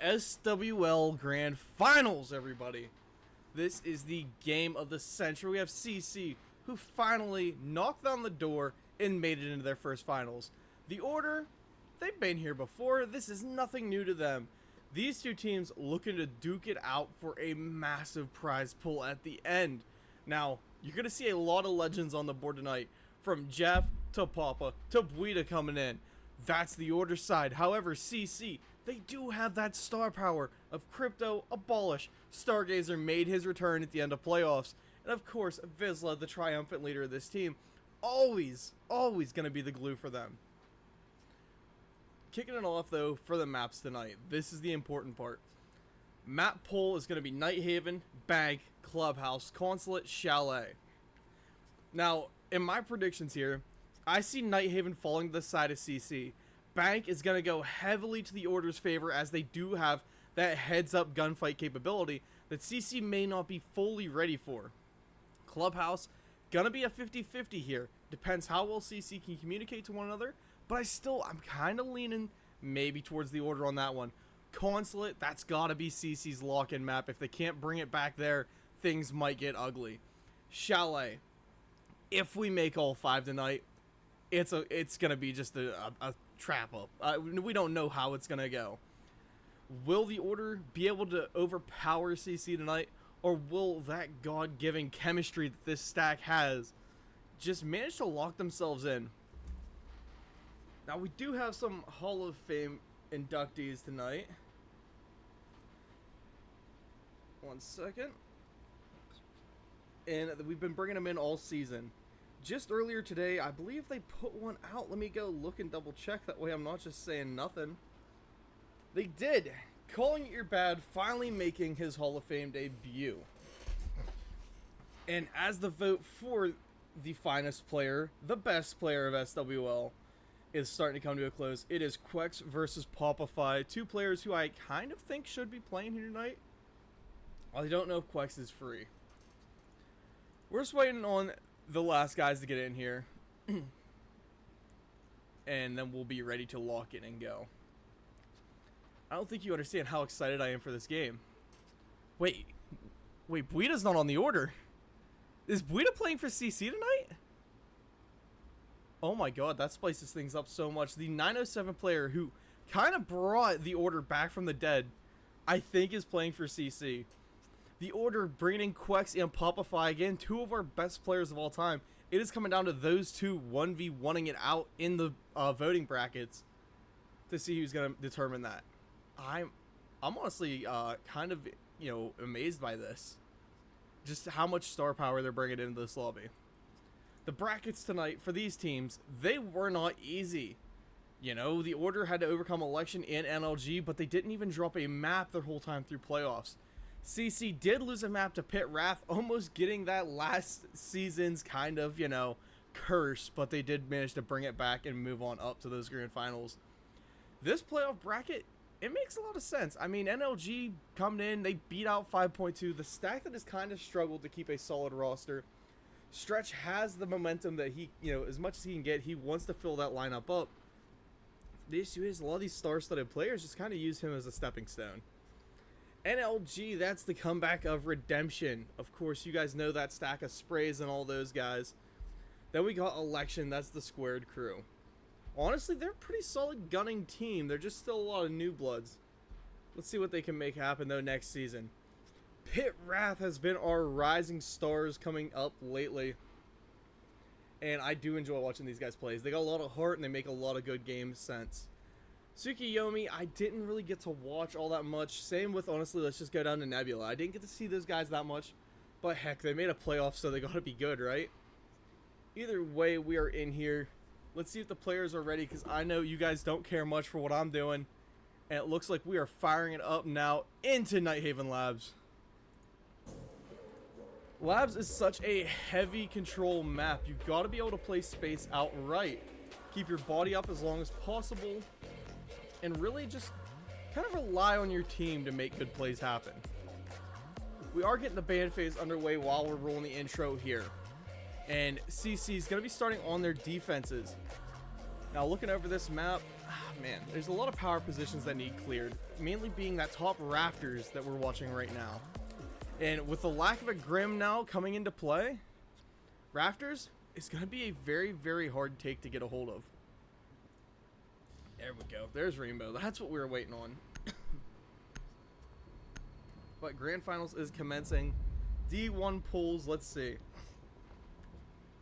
SWL Grand Finals, everybody. This is the game of the century. We have CC, who finally knocked on the door and made it into their first finals. The Order, they've been here before. This is nothing new to them. These two teams looking to duke it out for a massive prize pool at the end. Now, you're going to see a lot of legends on the board tonight, from Jeff to Papa to Buita coming in. That's the Order side. However, CC, they do have that star power of Crypto, Abolish. Stargazer made his return at the end of playoffs. And of course, Vizsla, the triumphant leader of this team, always going to be the glue for them. Kicking it off, though, for the maps tonight. This is the important part. Map pool is going to be Nighthaven, Bank, Clubhouse, Consulate, Chalet. Now, in my predictions here, I see Nighthaven falling to the side of CC. Bank is going to go heavily to the Order's favor, as they do have that heads-up gunfight capability that CC may not be fully ready for. Clubhouse, going to be a 50-50 here. Depends how well CC can communicate to one another, but I'm kind of leaning maybe towards the Order on that one. Consulate, that's got to be CC's lock-in map. If they can't bring it back there, things might get ugly. Chalet, if we make all 5 tonight, it's going to be just a trap-up. We don't know how it's going to go. Will the Order be able to overpower CC tonight, or will that God-given chemistry that this stack has just manage to lock themselves in? Now, we do have some Hall of Fame inductees tonight. One second. And we've been bringing them in all season. Just earlier today, I believe they put one out. Let me go look and double check. That way I'm not just saying nothing. They did. Calling It Your Bad finally making his Hall of Fame debut. And as the vote for the finest player, the best player of SWL, is starting to come to a close, it is Quex versus Popify. Two players who I kind of think should be playing here tonight. I don't know if Quex is free. We're just waiting on the last guys to get in here. And then we'll be ready to lock in and go. I don't think you understand how excited I am for this game. Wait, Buita's not on the Order. Is Buita playing for CC tonight? Oh my god, that spices things up so much. The 907 player who kind of brought the Order back from the dead, I think is playing for CC. The Order bringing in Quex and Popify again, two of our best players of all time. It is coming down to those two 1v1ing it out in the voting brackets to see who's going to determine that. I'm honestly kind of, amazed by this. Just how much star power they're bringing into this lobby. The brackets tonight for these teams, they were not easy. The Order had to overcome Election and NLG, but they didn't even drop a map their whole time through playoffs. CC did lose a map to Pit Wrath, almost getting that last season's kind of, curse, but they did manage to bring it back and move on up to those grand finals. This playoff bracket, it makes a lot of sense. I mean, NLG coming in, they beat out 5.2, the stack that has kind of struggled to keep a solid roster. Stretch has the momentum that he, as much as he can get, he wants to fill that lineup up. The issue is a lot of these star-studded players just kind of use him as a stepping stone. NLG, that's the comeback of redemption. Of course, you guys know that stack of sprays and all those guys. Then we got Election, that's the squared crew. Honestly, they're a pretty solid gunning team. They're just still a lot of new bloods. Let's see what they can make happen, though, next season. Pit Wrath has been our rising stars coming up lately. And I do enjoy watching these guys play. They got a lot of heart and they make a lot of good game sense. Tsukiyomi, I didn't really get to watch all that much. Same with, honestly, let's just go down to Nebula. I didn't get to see those guys that much. But heck, they made a playoff, so they gotta be good, right? Either way, we are in here. Let's see if the players are ready, because I know you guys don't care much for what I'm doing. And it looks like we are firing it up now into Nighthaven Labs. Labs is such a heavy control map. You've got to be able to play space outright. Keep your body up as long as possible. And really just kind of rely on your team to make good plays happen. We are getting the band phase underway while we're rolling the intro here. And CC is going to be starting on their defenses. Now looking over this map, man, there's a lot of power positions that need cleared, mainly being that top rafters that we're watching right now. And with the lack of a Grim now coming into play, rafters is going to be a very, very hard take to get a hold of. There we go. There's Rainbow. That's what we were waiting on. But Grand Finals is commencing. D1 polls, let's see.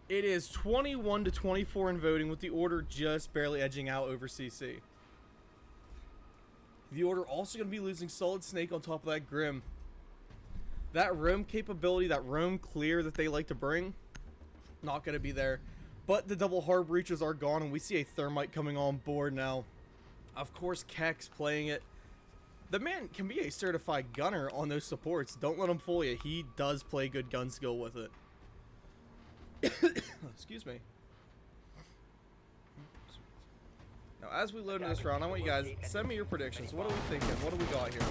It is 21-24 in voting, with the Order just barely edging out over CC. The Order also going to be losing Solid Snake on top of that Grim. That roam capability, that roam clear that they like to bring, not going to be there. But the double hard breaches are gone, and we see a Thermite coming on board now. Of course, Kex playing it. The man can be a certified gunner on those supports. Don't let him fool you. He does play good gun skill with it. Excuse me. Now, as we load in this round, I want you guys to send me your predictions. What are we thinking? What do we got here?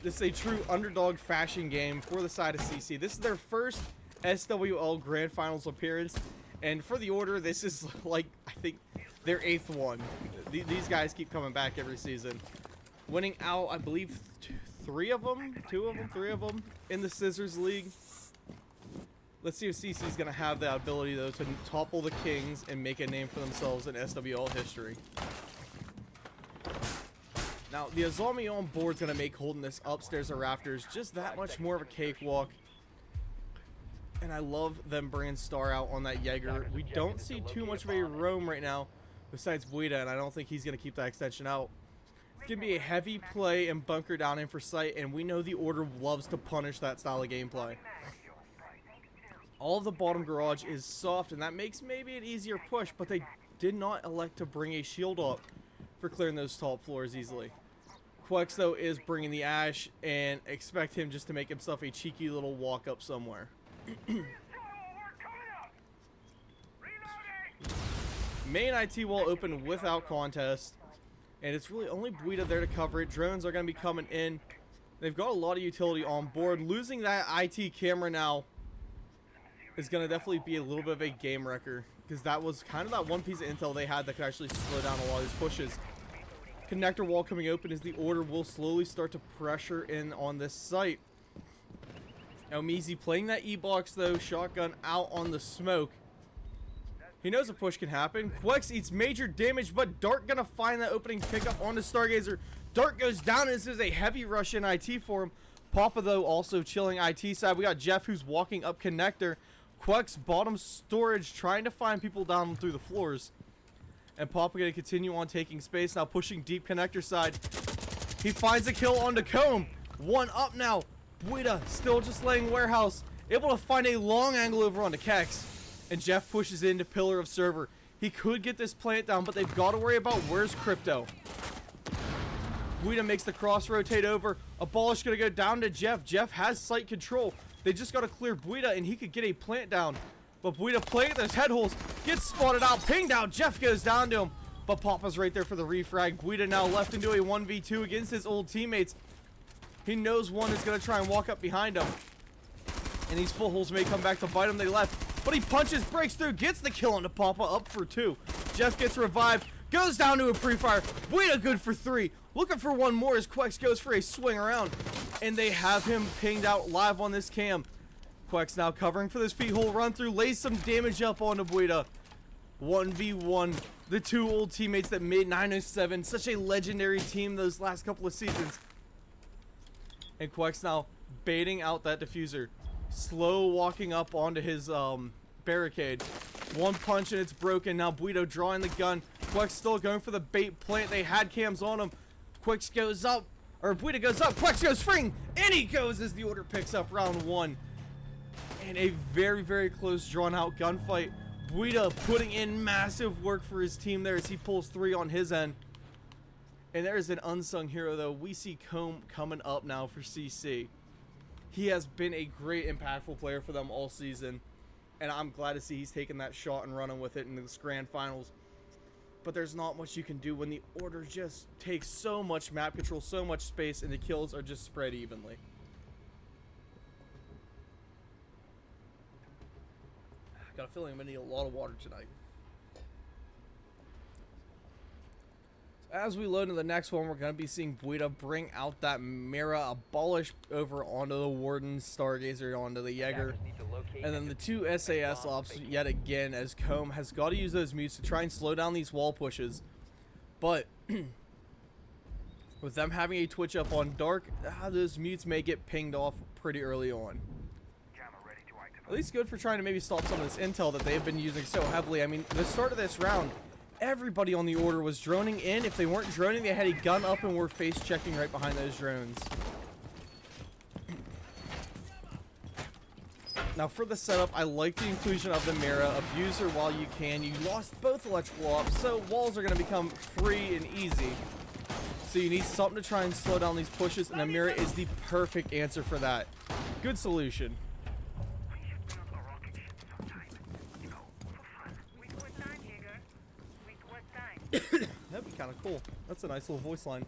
This is a true underdog fashion game for the side of CC. This is their first SWL Grand Finals appearance. And for the Order, this is like, I think, their 8th one. These guys keep coming back every season. Winning out, I believe, 3 of them? 2 of them? 3 of them? In the Scissors League. Let's see if CC's going to have the ability, though, to topple the Kings and make a name for themselves in SWL history. Now, the Azami on board is going to make holding this upstairs or rafters just that much more of a cakewalk. And I love them bringing Star out on that Jaeger. We don't see too much of a roam right now besides Buida, and I don't think he's going to keep that extension out. It's going to be a heavy play and bunker down in for sight, and we know the Order loves to punish that style of gameplay. All of the bottom garage is soft, and that makes maybe an easier push, but they did not elect to bring a shield up for clearing those top floors easily. Quex, though, is bringing the Ash, and expect him just to make himself a cheeky little walk up somewhere. Main IT wall open without contest, and it's really only Buida there to cover it. Drones are going to be coming in. They've got a lot of utility on board. Losing that IT camera now is going to definitely be a little bit of a game wrecker, because that was kind of that one piece of intel they had that could actually slow down a lot of these pushes. Connector wall coming open as the Order will slowly start to pressure in on this site. Elmizi playing that E-box, though. Shotgun out on the smoke. He knows a push can happen. Quex eats major damage, but Dart gonna find that opening pickup onto Stargazer. Dart goes down, and this is a heavy rush in IT for him. Papa, though, also chilling IT side. We got Jeff, who's walking up connector. Quex bottom storage, trying to find people down through the floors. And Papa gonna continue on taking space, now pushing deep connector side. He finds a kill onto Comb. One up now. Buida still just laying warehouse, able to find a long angle over onto Kex, and Jeff pushes into Pillar of Server. He could get this plant down, but they've got to worry about where's Crypto. Buida makes the cross rotate over. Abolish gonna go down to Jeff. Jeff has site control. They just got to clear Buida, and he could get a plant down. But Buida playing those head holes, gets spotted out, pinged out. Jeff goes down to him, but Papa's right there for the refrag. Buida now left into a 1v2 against his old teammates. He knows one is going to try and walk up behind him. And these full holes may come back to bite him. They left. But he punches, breaks through, gets the kill onto Papa, up for 2. Jeff gets revived, goes down to a pre-fire. Buida good for 3. Looking for one more as Quex goes for a swing around. And they have him pinged out live on this cam. Quex now covering for this feet hole run through. Lays some damage up onto Buida. 1v1. The 2 old teammates that made 907. Such a legendary team those last couple of seasons. And Quex now baiting out that diffuser. Slow walking up onto his barricade. One punch and it's broken. Now Buida drawing the gun. Quex still going for the bait plant. They had cams on him. Quex goes up. Or Buida goes up. Quex goes freeing. And he goes as the Order picks up round 1. And a very, very close drawn out gunfight. Buida putting in massive work for his team there as he pulls 3 on his end. And there is an unsung hero, though. We see Comb coming up now for CC. He has been a great, impactful player for them all season. And I'm glad to see he's taking that shot and running with it in this Grand Finals. But there's not much you can do when the Order just takes so much map control, so much space, and the kills are just spread evenly. Got a feeling I'm gonna need a lot of water tonight. As we load into the next one, we're going to be seeing Buita bring out that Mira, abolish over onto the Warden, Stargazer onto the Jaeger, and then the two SAS ops yet again, as Comb has got to use those mutes to try and slow down these wall pushes. But with them having a twitch up on Dark, those mutes may get pinged off pretty early on. At least good for trying to maybe stop some of this intel that they've been using so heavily. I mean, the start of this round, everybody on the order was droning in. If they weren't droning, they had a gun up and were face checking right behind those drones. Now for the setup, I like the inclusion of the Mira. Abuse her while you can. You lost both electrical ops, so walls are going to become free and easy. So you need something to try and slow down these pushes, and the Mira is the perfect answer for that. Good solution. That'd be kind of cool. That's a nice little voice line.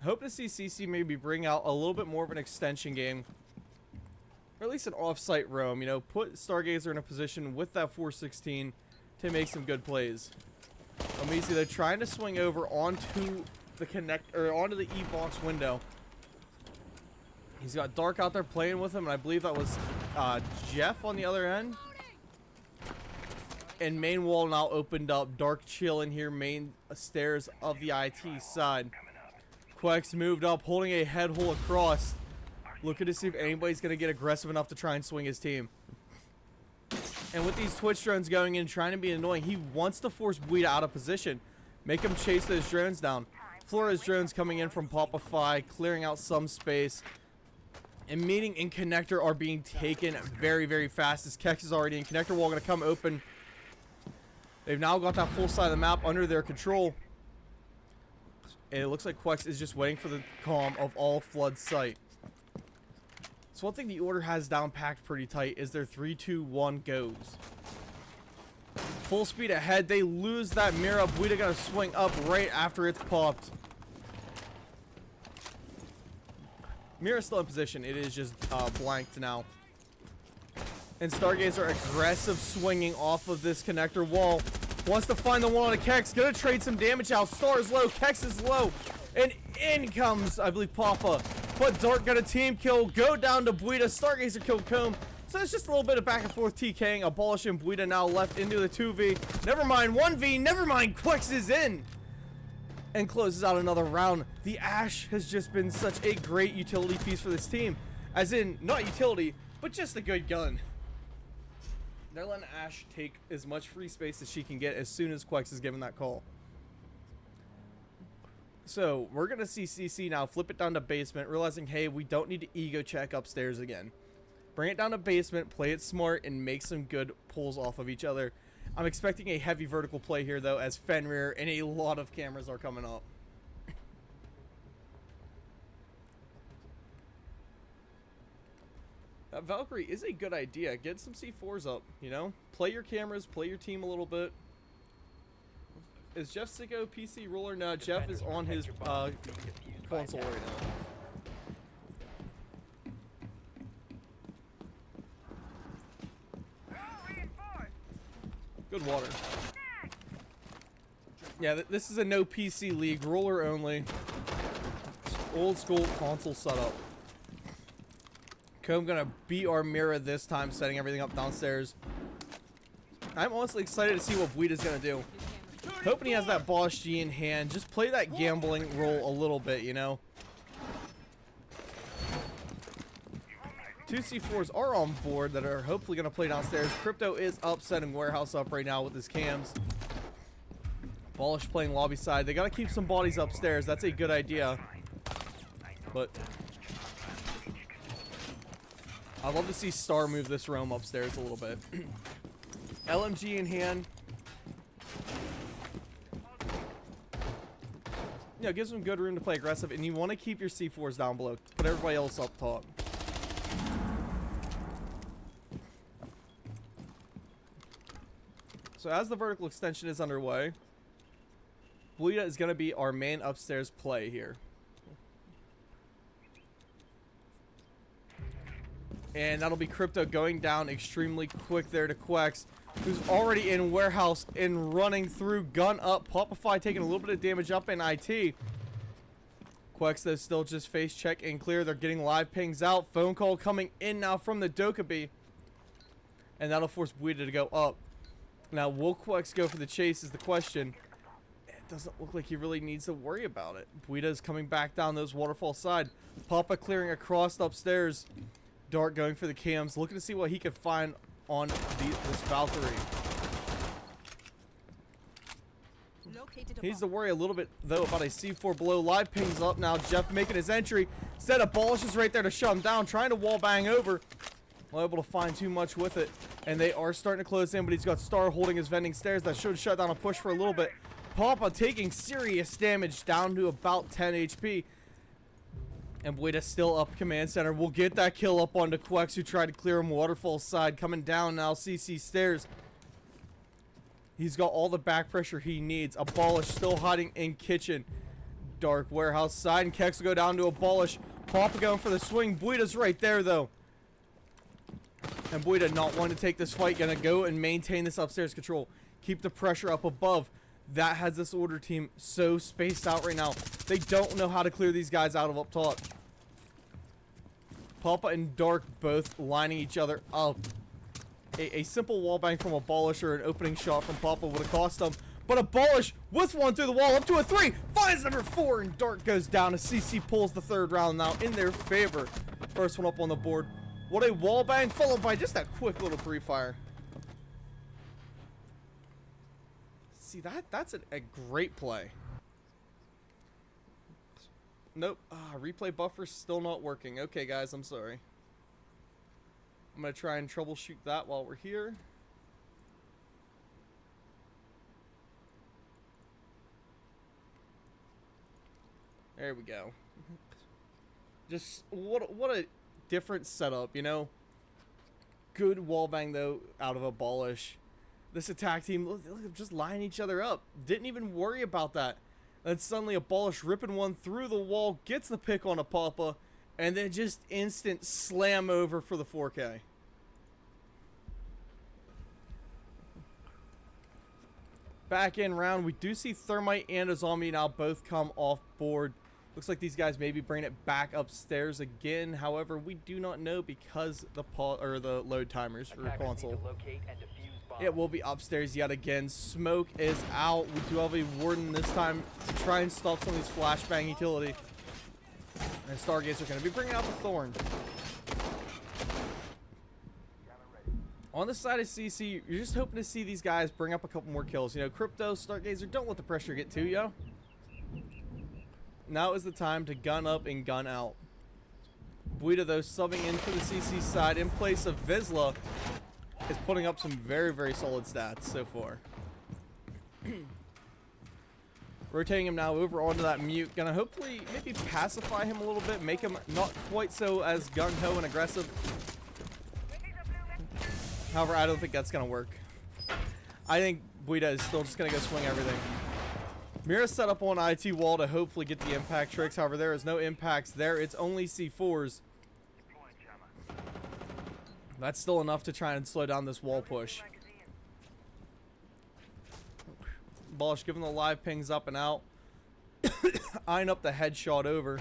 Hope to see CC maybe bring out a little bit more of an extension game. Or at least an off-site roam, you know, put Stargazer in a position with that 416 to make some good plays. Amizi, they're trying to swing over onto the onto the E-box window. He's got Dark out there playing with him, and I believe that was Jeff on the other end. And main wall now opened up. Dark chilling here, main stairs of the IT side. Quex moved up, holding a head hole across. Looking to see if anybody's going to get aggressive enough to try and swing his team. And with these Twitch drones going in, trying to be annoying, he wants to force Buita out of position. Make him chase those drones down. Flores drones coming in from Papa Phi, clearing out some space. And meeting in connector are being taken very, very fast. As Kex is already in connector wall, going to come open. They've now got that full side of the map under their control. And it looks like Quex is just waiting for the calm of all flood sight. So one thing the order has down packed pretty tight is their 3-2-1 goes. Full speed ahead. They lose that Mira. Buita gonna swing up right after it's popped. Mira's still in position. It is just blanked now. And Stargazer aggressive swinging off of this connector wall. Wants to find the one on a Kex. Gonna trade some damage out. Star is low. Kex is low. And in comes, I believe, Papa. But Dark got a team kill. Go down to Buita. Stargazer killed Comb. So it's just a little bit of back and forth TKing. Abolishing Buita now left into the 2v. Never mind 1v. Never mind. Quex is in. And closes out another round. The Ash has just been such a great utility piece for this team. As in, not utility, but just a good gun. They're letting Ash take as much free space as she can get as soon as Quex is given that call. So, we're going to see CC now flip it down to basement, realizing, hey, we don't need to ego check upstairs again. Bring it down to basement, play it smart, and make some good pulls off of each other. I'm expecting a heavy vertical play here, though, as Fenrir and a lot of cameras are coming up. Valkyrie is a good idea. Get some C4s up, you know? Play your cameras, play your team a little bit. Is Jeff Sicko PC ruler? No, Jeff is on his console right now. Good water. Yeah, this is a no PC league, ruler only. Old school console setup. I'm gonna beat our Mira this time, setting everything up downstairs. I'm honestly excited to see what Buita's gonna do. Hoping he has that Boss G in hand. Just play that gambling role a little bit, you know. 2 C4s are on board that are hopefully gonna play downstairs. Crypto is up, setting Warehouse up right now with his cams. Abolish playing lobby side. They gotta keep some bodies upstairs. That's a good idea. But I'd love to see Star move this roam upstairs a little bit. LMG in hand. You know, gives them good room to play aggressive, and you want to keep your C4s down below. Put everybody else up top. So as the vertical extension is underway, Buita is going to be our main upstairs play here. And that'll be Crypto going down extremely quick there to Quex, who's already in warehouse and running through. Gun up. Popify taking a little bit of damage up in IT. Quex, though, still just face check and clear. They're getting live pings out. Phone call coming in now from the Dokkaebi. And that'll force Buida to go up. Now, will Quex go for the chase is the question. It doesn't look like he really needs to worry about it. Buida's coming back down those waterfall side. Papa clearing across upstairs. Dark going for the cams, looking to see what he could find on this Valkyrie. He needs to worry a little bit, though, about a C4 below. Live pings up now. Jeff making his entry. Instead, abolishes right there to shut him down, trying to wall bang over. Not able to find too much with it. And they are starting to close in, but he's got Star holding his vending stairs. That should shut down a push for a little bit. Papa taking serious damage down to about 10 HP. And Buida still up command center. We'll get that kill up onto Quex, who tried to clear him waterfall side. Coming down now, CC stairs. He's got all the back pressure he needs. Abolish still hiding in kitchen. Dark warehouse side, and Kex will go down to Abolish. Papa going for the swing. Buida's right there, though. And Buida not wanting to take this fight. Gonna go and maintain this upstairs control. Keep the pressure up above. That has this order team so spaced out right now. They don't know how to clear these guys out of up top. Papa and Dark both lining each other up. A simple wall bang from Abolish or an opening shot from Papa would have cost them. But Abolish with one through the wall up to a 3. Finds number 4 and Dark goes down as CC pulls the third round now in their favor. First one up on the board. What a wall bang followed by just that quick little pre-fire. See, that's a great play. Nope. Replay buffer's still not working. Okay, guys, I'm sorry. I'm going to try and troubleshoot that while we're here. There we go. Just, what a different setup, you know? Good wallbang, though, out of Abolish. This attack team, look, just lining each other up. Didn't even worry about that. Then suddenly Abolish ripping one through the wall, gets the pick on a Papa, and then just instant slam over for the 4K. Back in round, we do see Thermite and a Zombie now both come off board. Looks like these guys maybe bring it back upstairs again. However, we do not know because the load timers for console. It will be upstairs yet again. Smoke is out. We do have a Warden this time to try and stop some of these flashbang utility. And Stargates are going to be bringing out the Thorn. On the side of CC, you're just hoping to see these guys bring up a couple more kills. You know, Crypto, Stargazer, don't let the pressure get to you. Now is the time to gun up and gun out. Buida, though, subbing in for the CC side in place of Vizsla, is putting up some very, very solid stats so far. Rotating him now over onto that mute. Gonna hopefully maybe pacify him a little bit, make him not quite so as gung-ho and aggressive. However, I don't think that's gonna work. I think Buida is still just gonna go swing everything. Mira set up on IT wall to hopefully get the impact tricks. However, there is no impacts there. It's only C4s. That's still enough to try and slow down this wall push. Abolish giving the live pings up and out. Eyeing up the headshot over.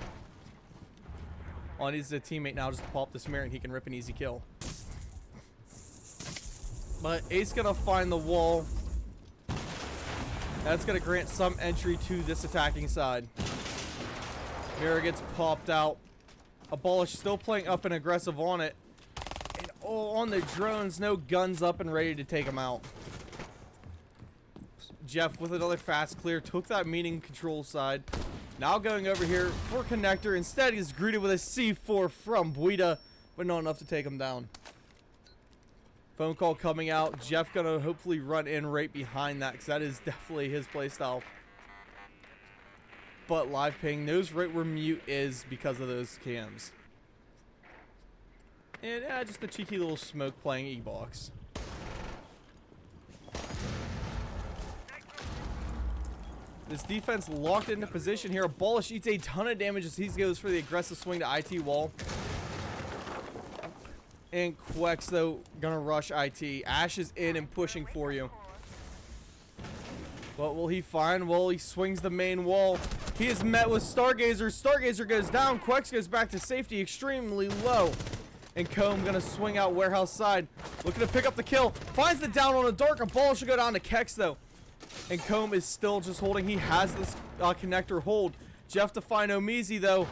All he needs is a teammate now just to pop this mirror and he can rip an easy kill. But Ace gonna find the wall. That's gonna grant some entry to this attacking side. Mirror gets popped out. Abolish still playing up and aggressive on it. And oh, on the drones, no guns up and ready to take him out. Jeff with another fast clear took that meeting control side. Now going over here for connector. Instead, he's greeted with a C4 from Buida, but not enough to take him down. Phone call coming out. Jeff gonna hopefully run in right behind that because that is definitely his playstyle. But live ping knows right where mute is because of those cams. And yeah, just a cheeky little smoke playing E-box. This defense locked into position here. Abolish eats a ton of damage as he goes for the aggressive swing to IT wall. And Quex, though, gonna rush IT. Ash is in and pushing for you. What will he find? Well, he swings the main wall. He is met with Stargazer. Stargazer goes down. Quex goes back to safety, extremely low. And Comb gonna swing out warehouse side. Looking to pick up the kill. Finds the down on a dark. A ball should go down to Kex, though. And Comb is still just holding. He has this connector hold. Jeff to find Omizi, though.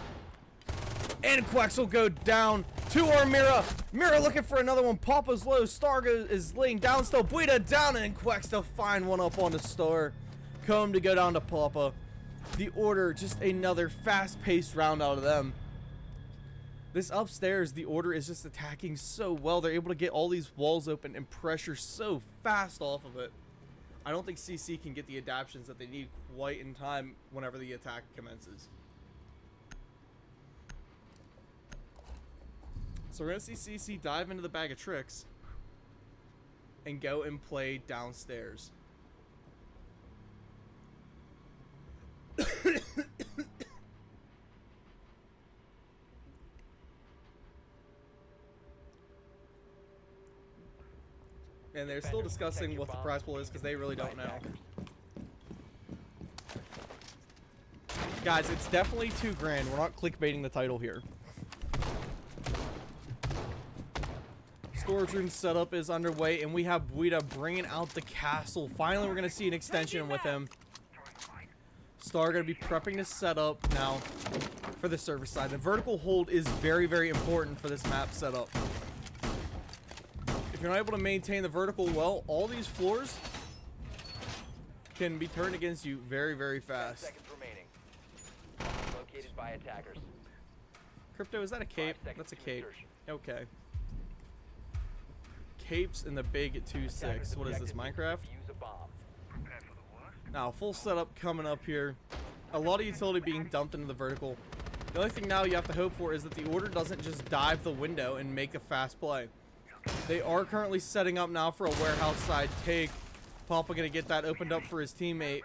And Quex will go down to our Mira. Mira looking for another one. Papa's low. Stargo is laying down still. Buida down, and Quex to find one up on the Star. Comb to go down to Papa. The Order, just another fast-paced round out of them. This upstairs, the Order is just attacking so well. They're able to get all these walls open and pressure so fast off of it. I don't think CC can get the adaptions that they need quite in time whenever the attack commences. So we're going to see CC dive into the bag of tricks and go and play downstairs. And they're still discussing what the prize pool is because they really don't know. Guys, it's definitely $2 grand. We're not clickbaiting the title here. Storage room setup is underway, and we have Buida bringing out the castle. Finally, we're going to see an extension with him. Star going to be prepping to set up now for the server side. The vertical hold is very, very important for this map setup. If you're not able to maintain the vertical well, all these floors can be turned against you very, very fast. 10 seconds remaining. Located by attackers. Crypto, is that a cape? That's a cape. Okay. Capes in the big at 2-6. What is this, Minecraft? Now, full setup coming up here. A lot of utility being dumped into the vertical. The only thing now you have to hope for is that the Order doesn't just dive the window and make a fast play. They are currently setting up now for a warehouse side take. Papa gonna get that opened up for his teammate.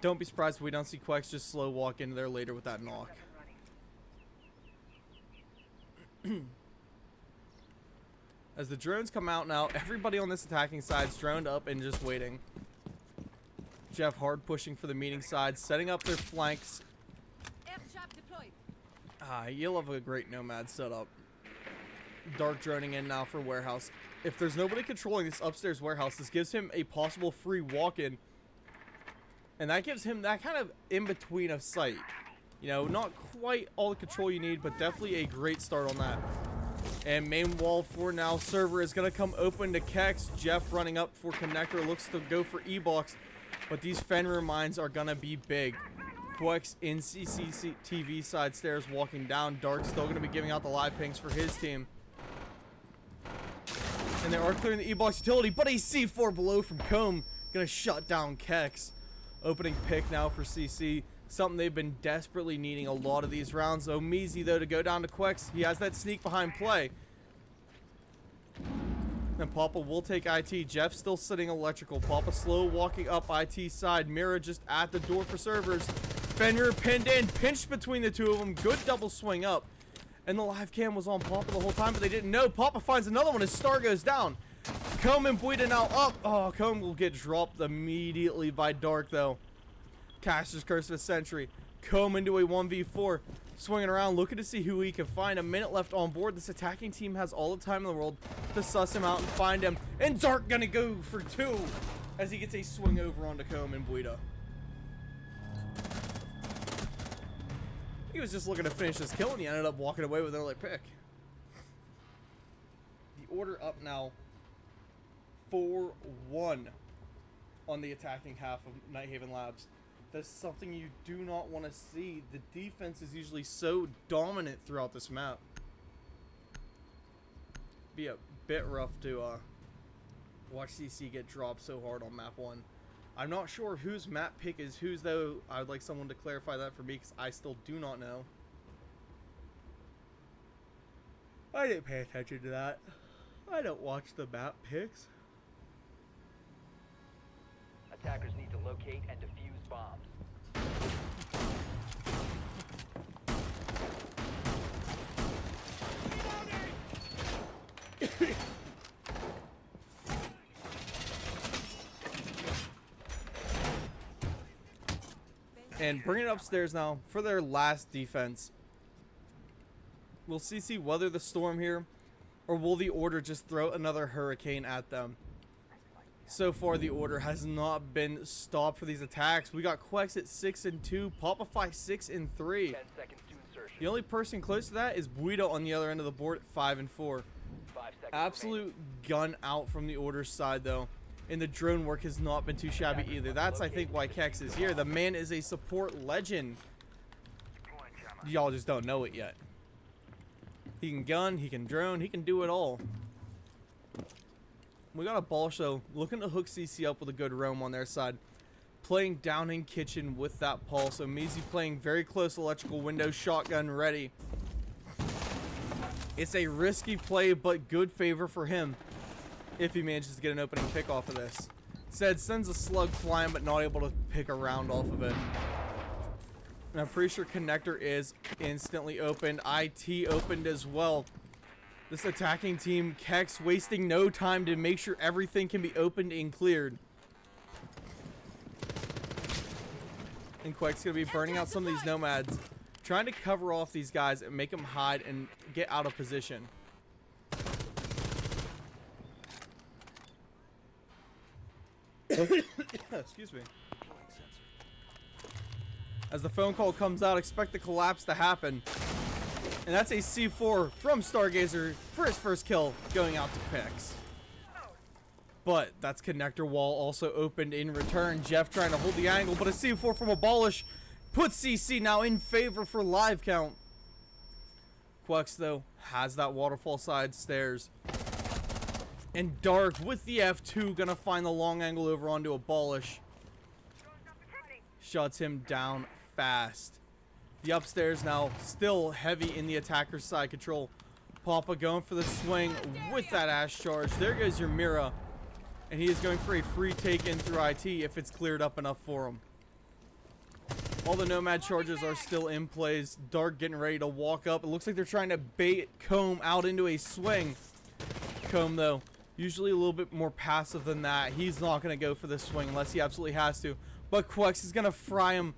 Don't be surprised if we don't see Quex just slow walk into there later with that knock. As the drones come out now, everybody on this attacking side is droned up and just waiting. Jeff hard pushing for the meeting side, setting up their flanks. You'll have a great nomad setup. Dark droning in now for warehouse. If there's nobody controlling this upstairs warehouse, this gives him a possible free walk-in. And that gives him that kind of in-between of sight. You know, not quite all the control you need, but definitely a great start on that. And main wall for now, server is going to come open to Kex. Jeff running up for connector, looks to go for E-box. But these Fenrir mines are going to be big. Quex in CCTV side stairs walking down. Dark still going to be giving out the live pings for his team. And they are clearing the E-box utility, but a C4 below from Comb going to shut down Kex. Opening pick now for CC. Something they've been desperately needing a lot of these rounds. Omizi, though, to go down to Quex. He has that sneak behind play. And Papa will take IT. Jeff still sitting electrical. Papa slow walking up IT side. Mira just at the door for servers. Fenrir pinned in. Pinched between the two of them. Good double swing up. And the live cam was on Papa the whole time, but they didn't know. Papa finds another one as Star goes down. Comb and Buida now up. Oh, Comb will get dropped immediately by Dark, though. Caster's Curse of a Century. Comb into a 1v4. Swinging around, looking to see who he can find. A minute left on board. This attacking team has all the time in the world to suss him out and find him. And Dark gonna go for 2 as he gets a swing over onto Comb and Buida. He was just looking to finish this kill and he ended up walking away with another pick. The Order up now 4-1 on the attacking half of Nighthaven Labs. That's something you do not want to see. The defense is usually so dominant throughout this map. Be a bit rough to watch CC get dropped so hard on map 1. I'm not sure whose map pick is whose, though. I would like someone to clarify that for me because I still do not know. I didn't pay attention to that. I don't watch the map picks. Attackers need to locate and defuse bombs. And bring it upstairs now for their last defense. Will CC weather the storm here, or will the Order just throw another hurricane at them? So far, the Order has not been stopped for these attacks. We got Quex at 6-2, Popify 6-3. 10 seconds to insertion. The only person close to that is Buida on the other end of the board at 5-4. 5 seconds Absolute gun out from the Order's side, though. And the drone work has not been too shabby either. That's, I think, why Kex is here. The man is a support legend. Y'all just don't know it yet. He can gun, he can drone, he can do it all. We got a ball show looking to hook CC up with a good roam on their side. Playing down in kitchen with that pulse. So Mizi playing very close electrical window, shotgun ready. It's a risky play, but good favor for him if he manages to get an opening pick off of this. Said sends a slug flying, but not able to pick a round off of it. And I'm pretty sure connector is instantly opened. IT opened as well. This attacking team, Kex, wasting no time to make sure everything can be opened and cleared. And Quake's going to be burning out some of these nomads, trying to cover off these guys and make them hide and get out of position. Excuse me. As the phone call comes out, expect the collapse to happen. And that's a C4 from Stargazer for his first kill, going out to Pix. But that's connector wall also opened in return. Jeff trying to hold the angle, but a C4 from Abolish puts CC now in favor for live count. Quex, though, has that waterfall side stairs. And Dark with the F2 gonna find the long angle over onto Abolish. Shuts him down fast. The upstairs now still heavy in the attacker's side control. Papa going for the swing with that ash charge. There goes your Mira. And he is going for a free take in through IT if it's cleared up enough for him. All the Nomad charges are still in place. Dark getting ready to walk up. It looks like they're trying to bait Comb out into a swing. Comb, though, usually a little bit more passive than that. He's not going to go for the swing unless he absolutely has to. But Quex is going to fry him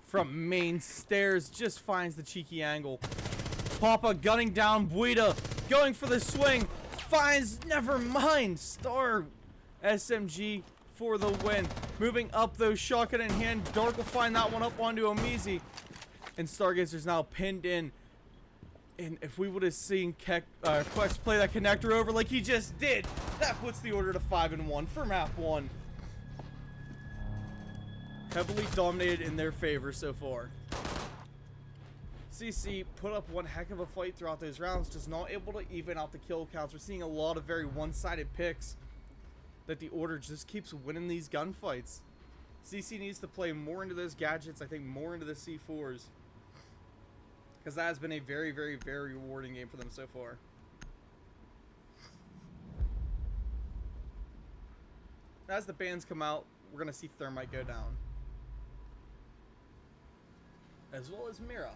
from main stairs. Just finds the cheeky angle. Papa gunning down Buida. Going for the swing. Finds, never mind. Star SMG for the win. Moving up, though, shotgun in hand. Dark will find that one up onto Omizi. And Stargazer's now pinned in. And if we would have seen Quex play that connector over like he just did, that puts the Order to 5-1 for map 1. Heavily dominated in their favor so far. CC put up one heck of a fight throughout those rounds, just not able to even out the kill counts. We're seeing a lot of very one-sided picks that the Order just keeps winning these gunfights. CC needs to play more into those gadgets, I think more into the C4s. Because that has been a very, very, very rewarding game for them so far. As the bans come out, we're going to see Thermite go down. As well as Mira.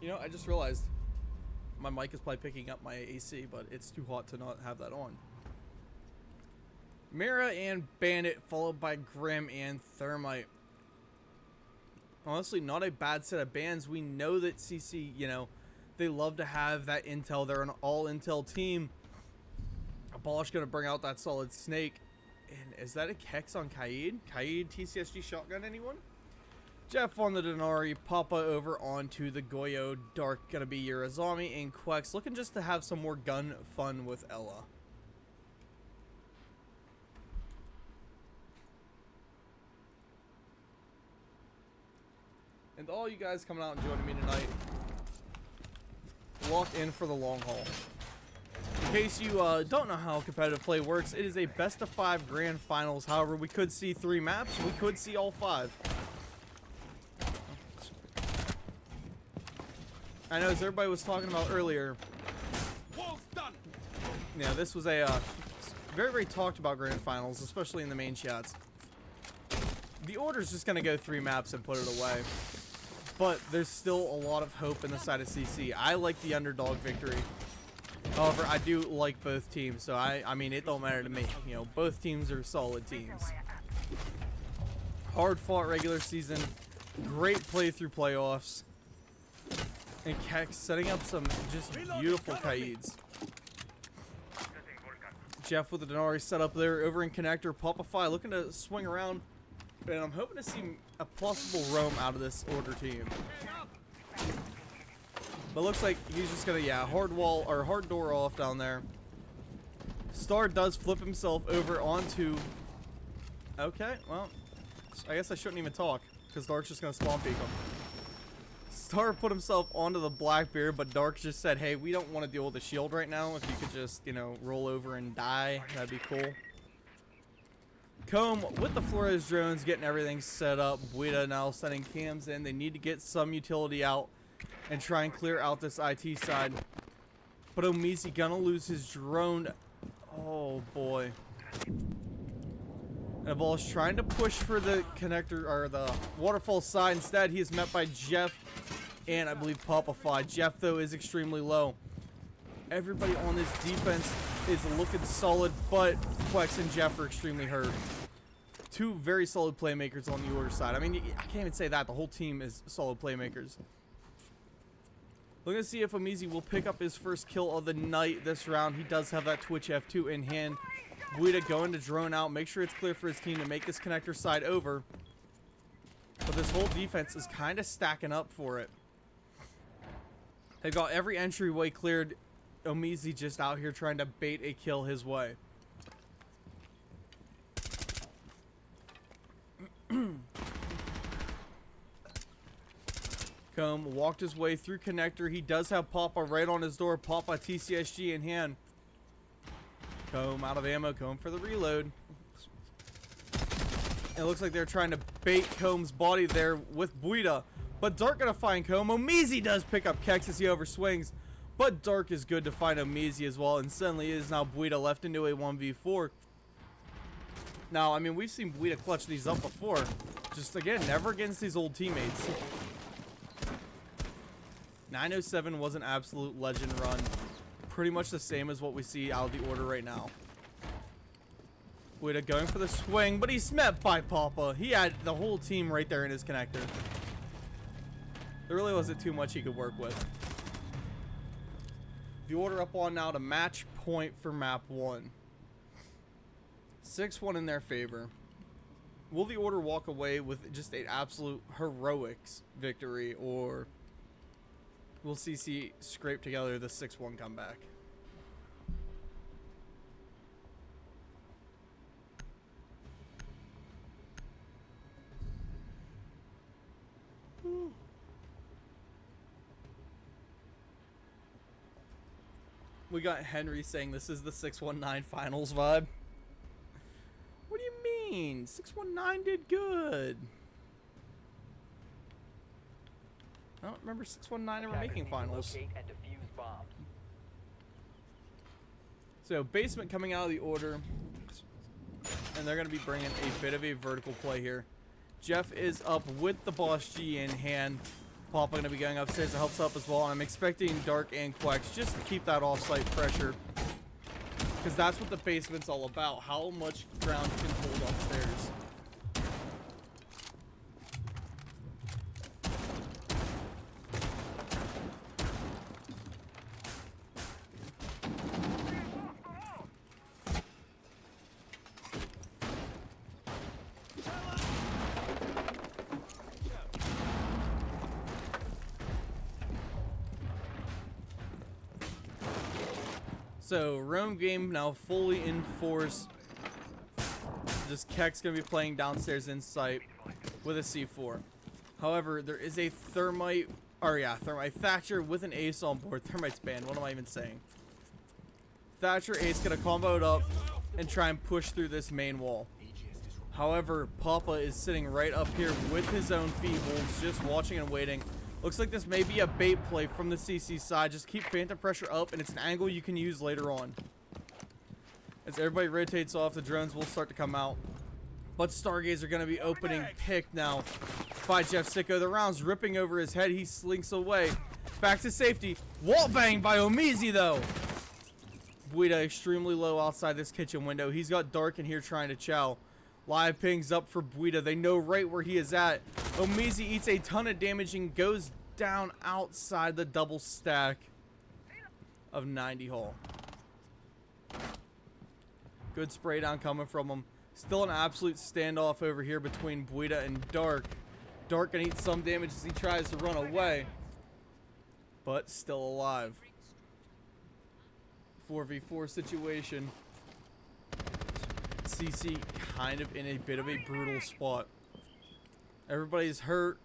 You know, I just realized my mic is probably picking up my AC, but it's too hot to not have that on. Mira and Bandit, followed by Grim and Thermite. Honestly, not a bad set of bans. We know that CC, you know, they love to have that intel. They're an all-intel team. Abolish going to bring out that solid snake. And is that a Kex on Kaid? Kaid TCSG shotgun, anyone? Jeff on the Denari, Papa over onto the Goyo. Dark going to be Urazami, and Quex looking just to have some more gun fun with Ella. And all you guys coming out and joining me tonight, lock in for the long haul. In case you don't know how competitive play works, it is a best of 5 grand finals. However, we could see 3 maps. We could see all 5. I know, as everybody was talking about earlier, yeah, this was a very, very talked about grand finals, especially in the main chats. The Order's just going to go 3 maps and put it away. But there's still a lot of hope in the side of CC. I like the underdog victory. However, I do like both teams, so I mean, it don't matter to me. You know, both teams are solid teams. Hard-fought regular season. Great play through playoffs. And Keck setting up some just beautiful Kaids. Jeff with the Denari set up there over in connector. Popify looking to swing around. And I'm hoping to see a possible roam out of this Order team. But looks like he's just gonna, yeah, hard wall or hard door off down there. Star does flip himself over onto. Okay, well, I guess I shouldn't even talk because Dark's just gonna spawn peek him. Star put himself onto the Blackbeard, but Dark just said, "Hey, we don't want to deal with the shield right now. If you could just, you know, roll over and die, that'd be cool." Comb with the Flores drones getting everything set up. Buita now sending cams in. They need to get some utility out and try and clear out this IT side. But Omizi gonna lose his drone. Oh boy. And the ball is trying to push for the connector or the waterfall side. Instead, he is met by Jeff and I believe Popify. Jeff though is extremely low. Everybody on this defense is looking solid, but Flex and Jeff are extremely hurt. 2 very solid playmakers on the Order side. I mean, I can't even say that. The whole team is solid playmakers. Looking to see if Omizi will pick up his first kill of the night this round. He does have that Twitch F2 in hand. Buita going to drone out. Make sure it's clear for his team to make this connector side over. But this whole defense is kind of stacking up for it. They've got every entryway cleared. Omizi just out here trying to bait a kill his way. Comb walked his way through connector. He does have Papa right on his door. Papa TCSG in hand. Comb out of ammo. Comb for the reload. It looks like they're trying to bait Comb's body there with Buita. But Dark gonna find Comb. Omizi does pick up Kex as he overswings. But Dark is good to find Omizi as well. And suddenly it is now Buita left into a 1v4. Now, I mean, we've seen Buita clutch these up before. Just, again, never against these old teammates. 907 was an absolute legend run. Pretty much the same as what we see out of the Order right now. Buita going for the swing, but he's met by Papa. He had the whole team right there in his connector. There really wasn't too much he could work with. The Order up on now to match point for map 1. 6-1 in their favor. Will the Order walk away with just an absolute heroics victory, or will CC scrape together the 6-1 comeback? We got Henry saying this is the 619 finals vibe. What do you mean? 619 did good. I don't remember 619 ever making finals. Locate and defuse bombs. So basement coming out of the Order, and they're going to be bringing a bit of a vertical play here. Jeff is up with the Boss G in hand. Papa going to be going upstairs to help up as well. I'm expecting Dark and Quex just to keep that off-site pressure, because that's what the basement's all about. How much ground you can hold upstairs. So, roam game now fully in force. Just Keck's going to be playing downstairs in sight with a C4. However, there is a Thermite Thatcher with an Ace on board. Thermite's banned. What am I even saying? Thatcher Ace going to combo it up and try and push through this main wall. However, Papa is sitting right up here with his own feebles, just watching and waiting. Looks like this may be a bait play from the CC side. Just keep Phantom pressure up, and it's an angle you can use later on. As everybody rotates off, the drones will start to come out. But Stargazer going to be opening pick now by Jeff Sicko. The round's ripping over his head. He slinks away. Back to safety. Wall bang by Omizi, though. Buida extremely low outside this kitchen window. He's got Dark in here trying to chow. Live pings up for Buida. They know right where he is at. Omizi eats a ton of damage and goes down outside the double stack of 90 hull. Good spray down coming from him. Still an absolute standoff over here between Buida and Dark. Dark can eat some damage as he tries to run away, but still alive. 4v4 situation. CC kind of in a bit of a brutal spot. Everybody's hurt.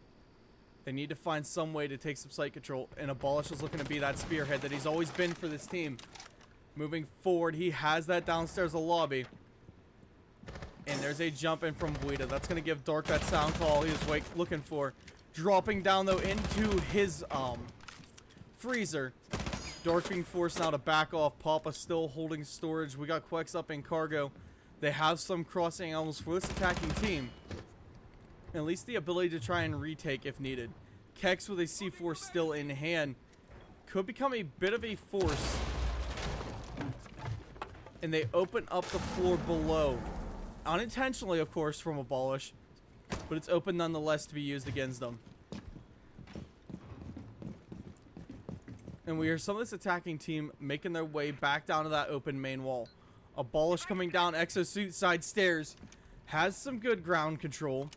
They need to find some way to take some site control, and Abolish is looking to be that spearhead that he's always been for this team. Moving forward, he has that downstairs the lobby. And there's a jump in from Buida. That's going to give Dark that sound call he was looking for. Dropping down, though, into his freezer. Dark being forced now to back off. Papa still holding storage. We got Quex up in cargo. They have some crossing angles for this attacking team. At least the ability to try and retake if needed. Kex with a C4 still in hand could become a bit of a force. And they open up the floor below. Unintentionally, of course, from Abolish. But it's open nonetheless to be used against them. And we hear some of this attacking team making their way back down to that open main wall. Abolish coming down exosuit side stairs. Has some good ground control.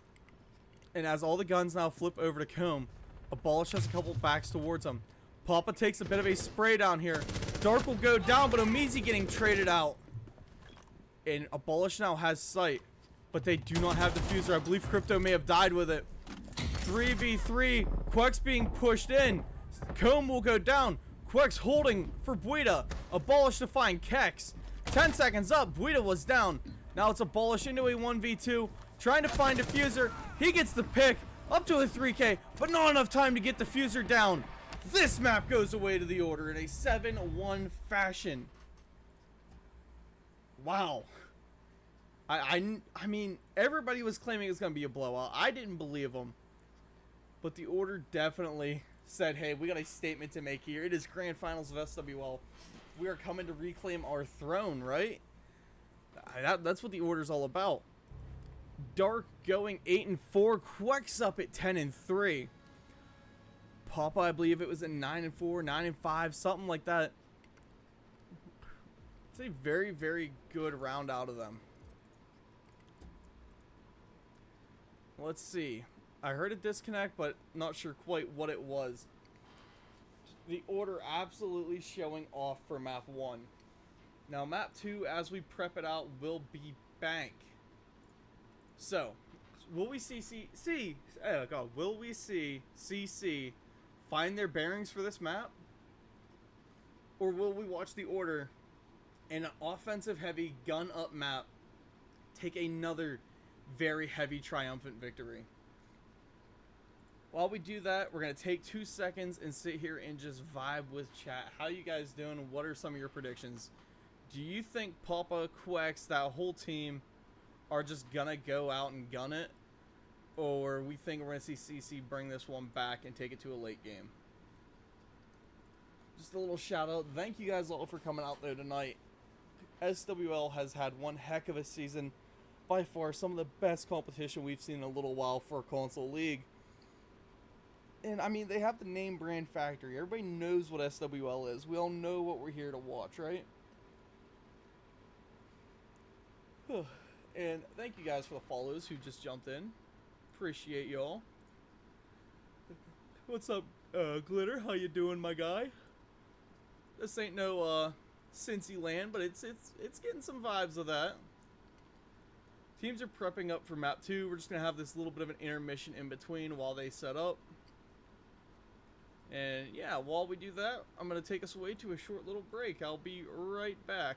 And as all the guns now flip over to Comb, Abolish has a couple backs towards him. Papa takes a bit of a spray down here. Dark will go down, but Omizi getting traded out. And Abolish now has sight, but they do not have diffuser. I believe Crypto may have died with it. 3v3. Quex being pushed in. Comb will go down. Quex holding for Buida. Abolish to find Kex. 10 seconds up. Buida was down. Now it's Abolish into a 1v2. Trying to find diffuser. He gets the pick. Up to a 3k, but not enough time to get diffuser down. This map goes away to the Order in a 7-1 fashion. Wow. I mean, everybody was claiming it was going to be a blowout. I didn't believe them. But the Order definitely said, hey, we got a statement to make here. It is Grand Finals of SWL. We are coming to reclaim our throne, right? That's what the Order's all about. Dark going 8-4. Quex up at 10-3. Papa, I believe it was at 9-4, 9-5, something like that. It's a very, very good round out of them. Let's see. I heard a disconnect, but not sure quite what it was. The Order absolutely showing off for map 1. Now, map 2, as we prep it out, will be Bank. So, will we see will we see CC find their bearings for this map? Or will we watch the Order in an offensive heavy gun up map take another very heavy triumphant victory? While we do that, we're going to take 2 seconds and sit here and just vibe with chat. How you guys doing? What are some of your predictions? Do you think Papa, Quex, that whole team are just going to go out and gun it? Or we think we're going to see CC bring this one back and take it to a late game? Just a little shout out. Thank you guys all for coming out there tonight. SWL has had one heck of a season. By far, some of the best competition we've seen in a little while for a console league. And, I mean, they have the name brand factory. Everybody knows what SWL is. We all know what we're here to watch, right? And thank you guys for the follows who just jumped in. Appreciate y'all. What's up, Glitter? How you doing, my guy? This ain't no, Cincy land, but it's getting some vibes of that. Teams are prepping up for map 2. We're just going to have this little bit of an intermission in between while they set up. And yeah, while we do that, I'm going to take us away to a short little break. I'll be right back.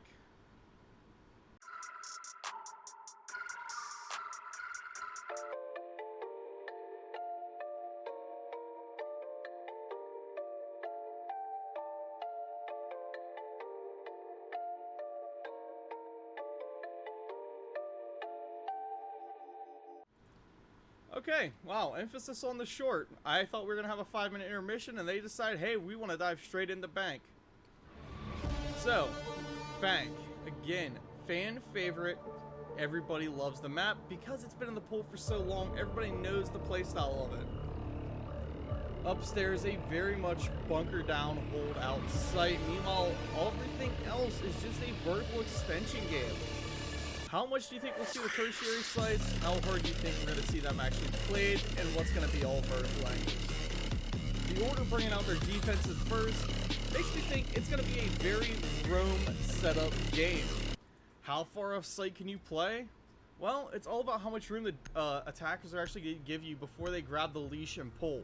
Okay, wow, emphasis on the short. I thought we were going to have a 5-minute intermission, and they decide, hey, we want to dive straight into Bank. So, Bank, again, fan favorite. Everybody loves the map because it's been in the pool for so long. Everybody knows the playstyle of it. Upstairs, a very much bunker down, hold out site. Meanwhile, everything else is just a vertical extension game. How much do you think we'll see the tertiary sites? How hard do you think we're going to see them actually played? And what's going to be all vertical angles? The Order bringing out their defenses first makes me think it's going to be a very roam setup game. How far off site can you play? Well, it's all about how much room the attackers are actually going to give you before they grab the leash and pull.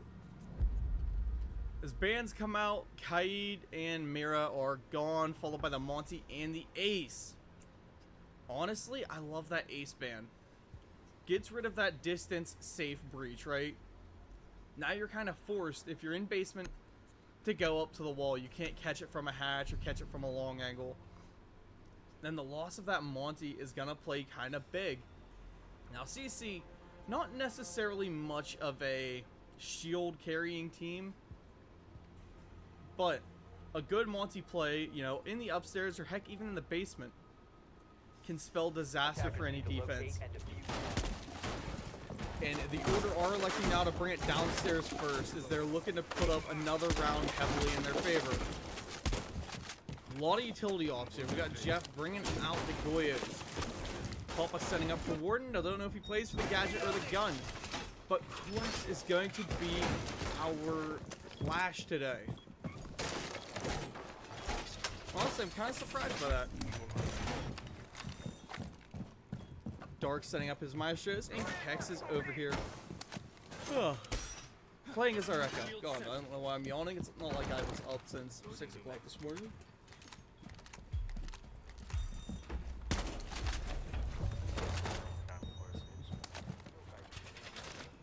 As bands come out, Kaid and Mira are gone, followed by the Monty and the Ace. Honestly, I love that Ace ban. Gets rid of that distance safe breach, right? Now you're kind of forced, if you're in basement, to go up to the wall. You can't catch it from a hatch or catch it from a long angle. Then the loss of that Monty is going to play kind of big. Now CC, not necessarily much of a shield carrying team, but a good Monty play, you know, in the upstairs or heck even in the basement can spell disaster for any defense. And the Order are electing now to bring it downstairs first as they're looking to put up another round heavily in their favor. A lot of utility ops here. We got Jeff bringing out the Goyos. Papa setting up for Warden. I don't know if he plays for the gadget or the gun. But Quest is going to be our flash today. Honestly, I'm kind of surprised by that. Dark setting up his maestros, and Hex is over here. Ugh. Playing as our Echo. God, I don't know why I'm yawning. It's not like I was up since 6 o'clock this morning.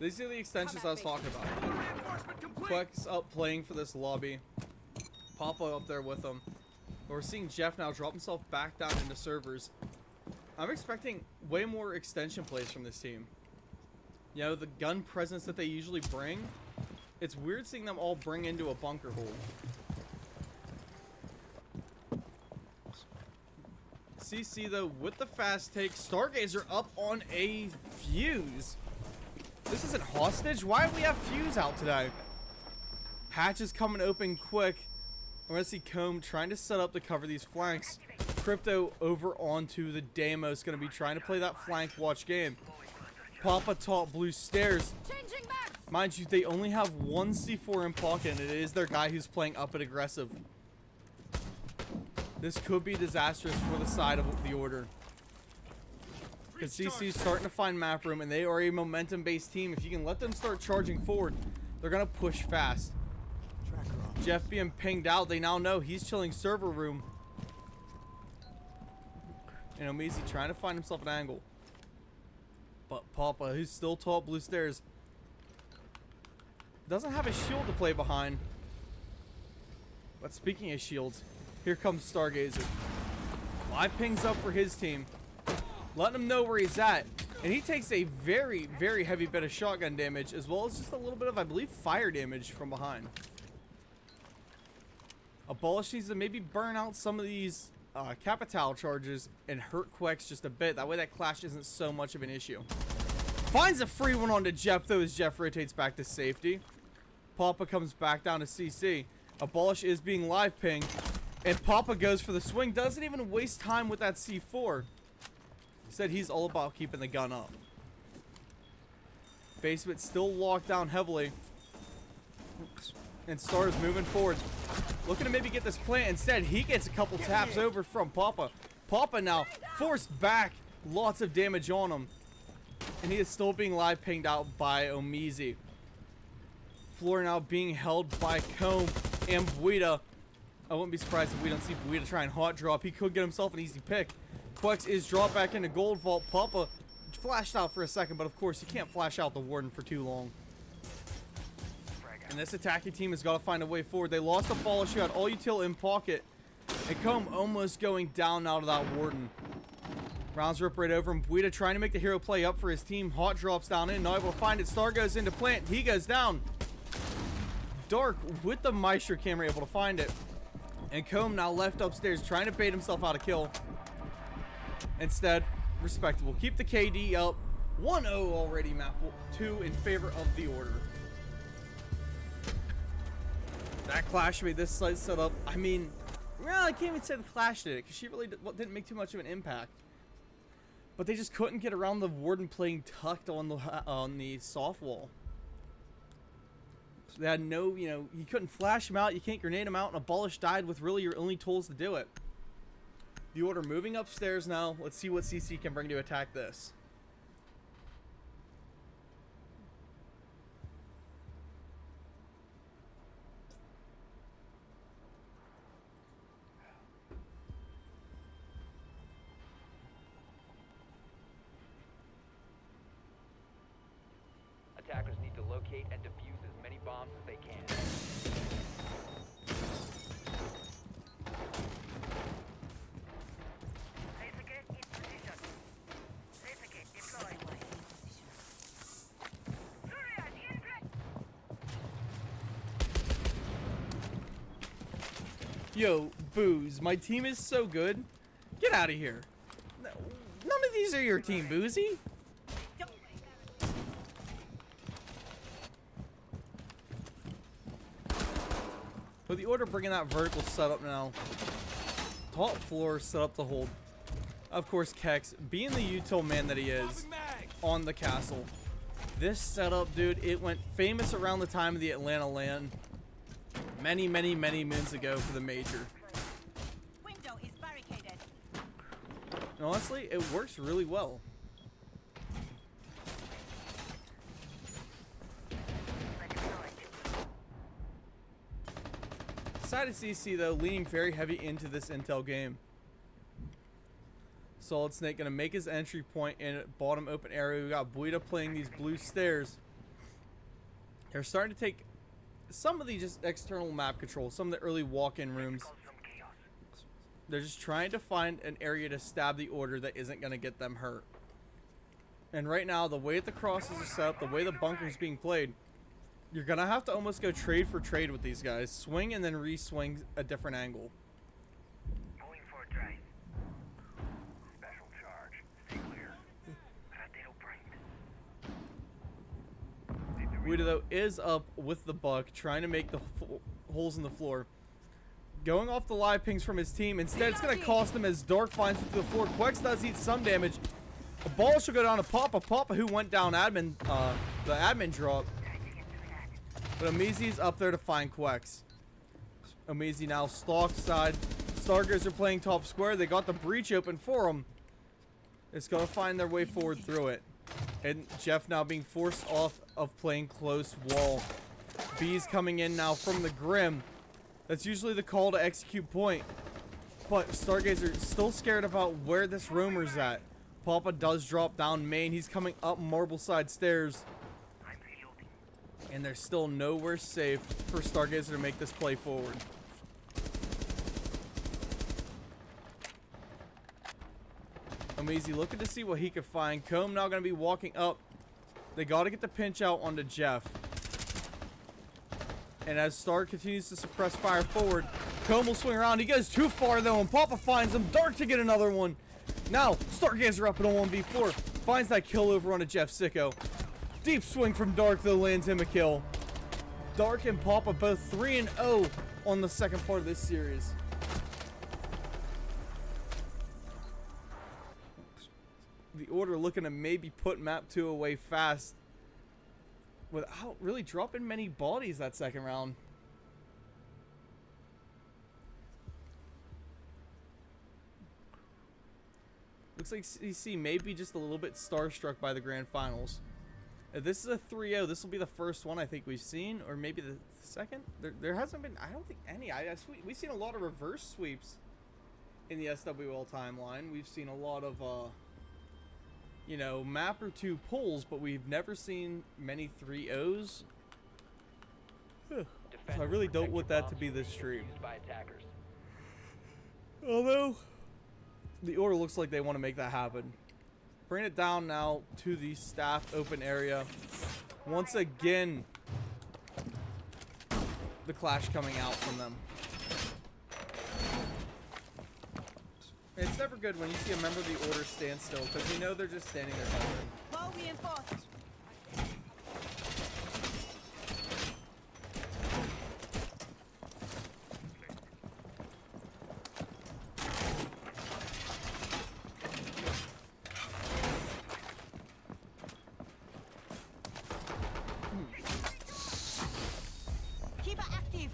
These are the extensions I was talking about. Queck's up playing for this lobby. Papa up there with him. We're seeing Jeff now drop himself back down into servers. I'm expecting way more extension plays from this team. You know, the gun presence that they usually bring, it's weird seeing them all bring into a bunker hold. CC though, with the fast take, Stargazer up on a fuse. This isn't hostage. Why do we have fuse out today? Hatch is coming open quick. We're gonna see Comb trying to set up to cover these flanks. Crypto over onto the Deimos, going to be trying to play that flank watch game. Papa top blue stairs. Mind you, they only have one C4 in pocket, and it is their guy who's playing up and aggressive. This could be disastrous for the side of the Order. Because CC's starting to find map room, and they are a momentum-based team. If you can let them start charging forward, they're going to push fast. Jeff being pinged out, they now know he's chilling server room. And Omizi trying to find himself an angle. But Papa, who's still top blue stairs, doesn't have a shield to play behind. But speaking of shields, here comes Stargazer. Live pings up for his team, letting him know where he's at. And he takes a very, very heavy bit of shotgun damage, as well as just a little bit of, I believe, fire damage from behind. Abolish needs to maybe burn out some of these Capital charges and hurt Quex just a bit. That way that clash isn't so much of an issue. Finds a free one onto Jeff though as Jeff rotates back to safety. Papa comes back down to CC. Abolish is being live pinged. And Papa goes for the swing. Doesn't even waste time with that C4. He said he's all about keeping the gun up. Basement still locked down heavily. And Star is moving forward. Looking to maybe get this plant. Instead, he gets a couple taps over from Papa. Papa now forced back. Lots of damage on him. And he is still being live pinged out by Omizi. Floor now being held by Comb and Buida. I wouldn't be surprised if we don't see Buida try and hot drop. He could get himself an easy pick. Quex is dropped back into Gold Vault. Papa flashed out for a second, but of course you can't flash out the Warden for too long. And this attacking team has got to find a way forward. They lost the ball. She had all util in pocket. And Comb almost going down out of that Warden. Rounds rip right over him. Buita trying to make the hero play up for his team. Hot drops down in. Not able to find it. Star goes into plant. He goes down. Dark with the Maestro camera able to find it. And Comb now left upstairs trying to bait himself out a kill. Instead, respectable. Keep the KD up. 1-0 already, map 2 in favor of the Order. That Clash made this site set up. I mean, well, I can't even say the Clash did it because she really didn't make too much of an impact. But they just couldn't get around the Warden playing tucked on the soft wall. So they had no, you couldn't flash him out, you can't grenade him out, and Abolish died with really your only tools to do it. The Order moving upstairs now. Let's see what CC can bring to attack this. Attackers need to locate and defuse as many bombs as they can. Yo, Booze, my team is so good. Get out of here. None of these are your team, Boozy. But the Order bringing that vertical setup now. Top floor set up to hold. Of course, Kex, being the util man that he is, on the castle. This setup, dude, it went famous around the time of the Atlanta LAN. Many, many, many moons ago for the major. Window is barricaded. And honestly, it works really well. Decided CC though, leaning very heavy into this intel game. Solid Snake gonna make his entry point in bottom open area. We got Buita playing these blue stairs. They're starting to take some of the just external map control, some of the early walk-in rooms. They're just trying to find an area to stab the Order that isn't gonna get them hurt. And right now, the way that the crosses are set up, the way the bunker's being played, you're gonna have to almost go trade for trade with these guys. Swing and then re-swing a different angle. Going for a drive. Special charge. Stay clear. Buita though is up with the buck, trying to make the holes in the floor. Going off the live pings from his team. Instead, it's gonna cost him as Dark finds him through the floor. Quex does eat some damage. The ball should go down to Papa. Papa, who went down admin, the admin drop. But Amizi's up there to find Quex. Amizi now stalks side. Stargers are playing top square. They got the breach open for them. It's going to find their way forward through it. And Jeff now being forced off of playing close wall. B's coming in now from the Grim. That's usually the call to execute point. But Stargazer still scared about where this roamer's at. Papa does drop down main. He's coming up marble side stairs. And they're still nowhere safe for Stargazer to make this play forward. Amazy looking to see what he could find. Comb now going to be walking up. They got to get the pinch out onto Jeff. And as Star continues to suppress fire forward, Comb will swing around. He goes too far though, and Papa finds him. Dark to get another one. Now, Stargazer up in a 1v4. Finds that kill over onto Jeff Sicko. Deep swing from Dark though lands him a kill. Dark and Papa both 3-0 on the second part of this series. The Order looking to maybe put map 2 away fast without really dropping many bodies that second round. Looks like CC may be just a little bit starstruck by the Grand Finals. If this is a 3-0, this will be the first one I think we've seen, or maybe the second. There hasn't been, I don't think any. We've seen a lot of reverse sweeps in the SWL timeline. We've seen a lot of, map or 2 pulls, but we've never seen many 3-0s. So I really don't want that to be this stream. Although, The order looks like they want to make that happen. Bring it down now to the staff open area. Once again, the clash coming out from them. It's never good when you see a member of the order stand still, because you know they're just standing there hovering. Well reinforced. Keep it active.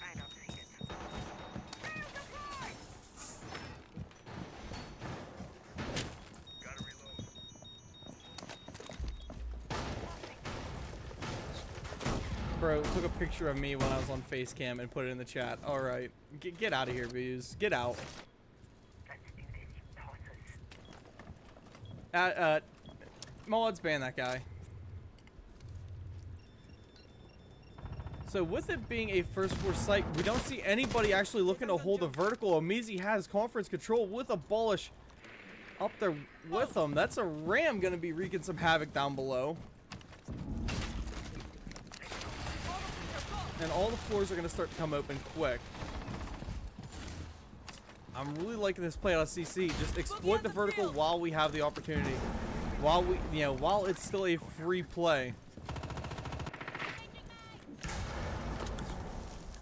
I don't see it. Gotta reload. Bro took a picture of me when I was on face cam and put it in the chat. Alright. Get out of here, views. Get out. Let's do this, you tossers. Mods ban that guy. So with it being a first floor site, we don't see anybody actually looking to hold a vertical. Amizi has conference control with Abolish up there with him. That's a Ram gonna be wreaking some havoc down below. And all the floors are gonna start to come open quick. I'm really liking this play on CC. Just exploit the vertical while we have the opportunity. While it's still a free play.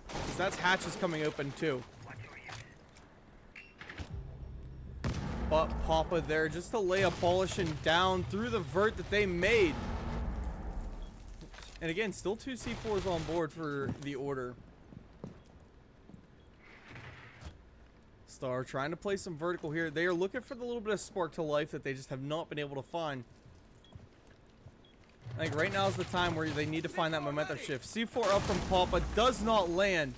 Because that's hatches coming open too. But Papa there just to lay Abolishing down through the vert that they made. And again, still 2 C4s on board for the order. Star trying to play some vertical here. They are looking for the little bit of spark to life that they just have not been able to find. I think right now is the time where they need to find that momentum shift. C4 up from Papa does not land.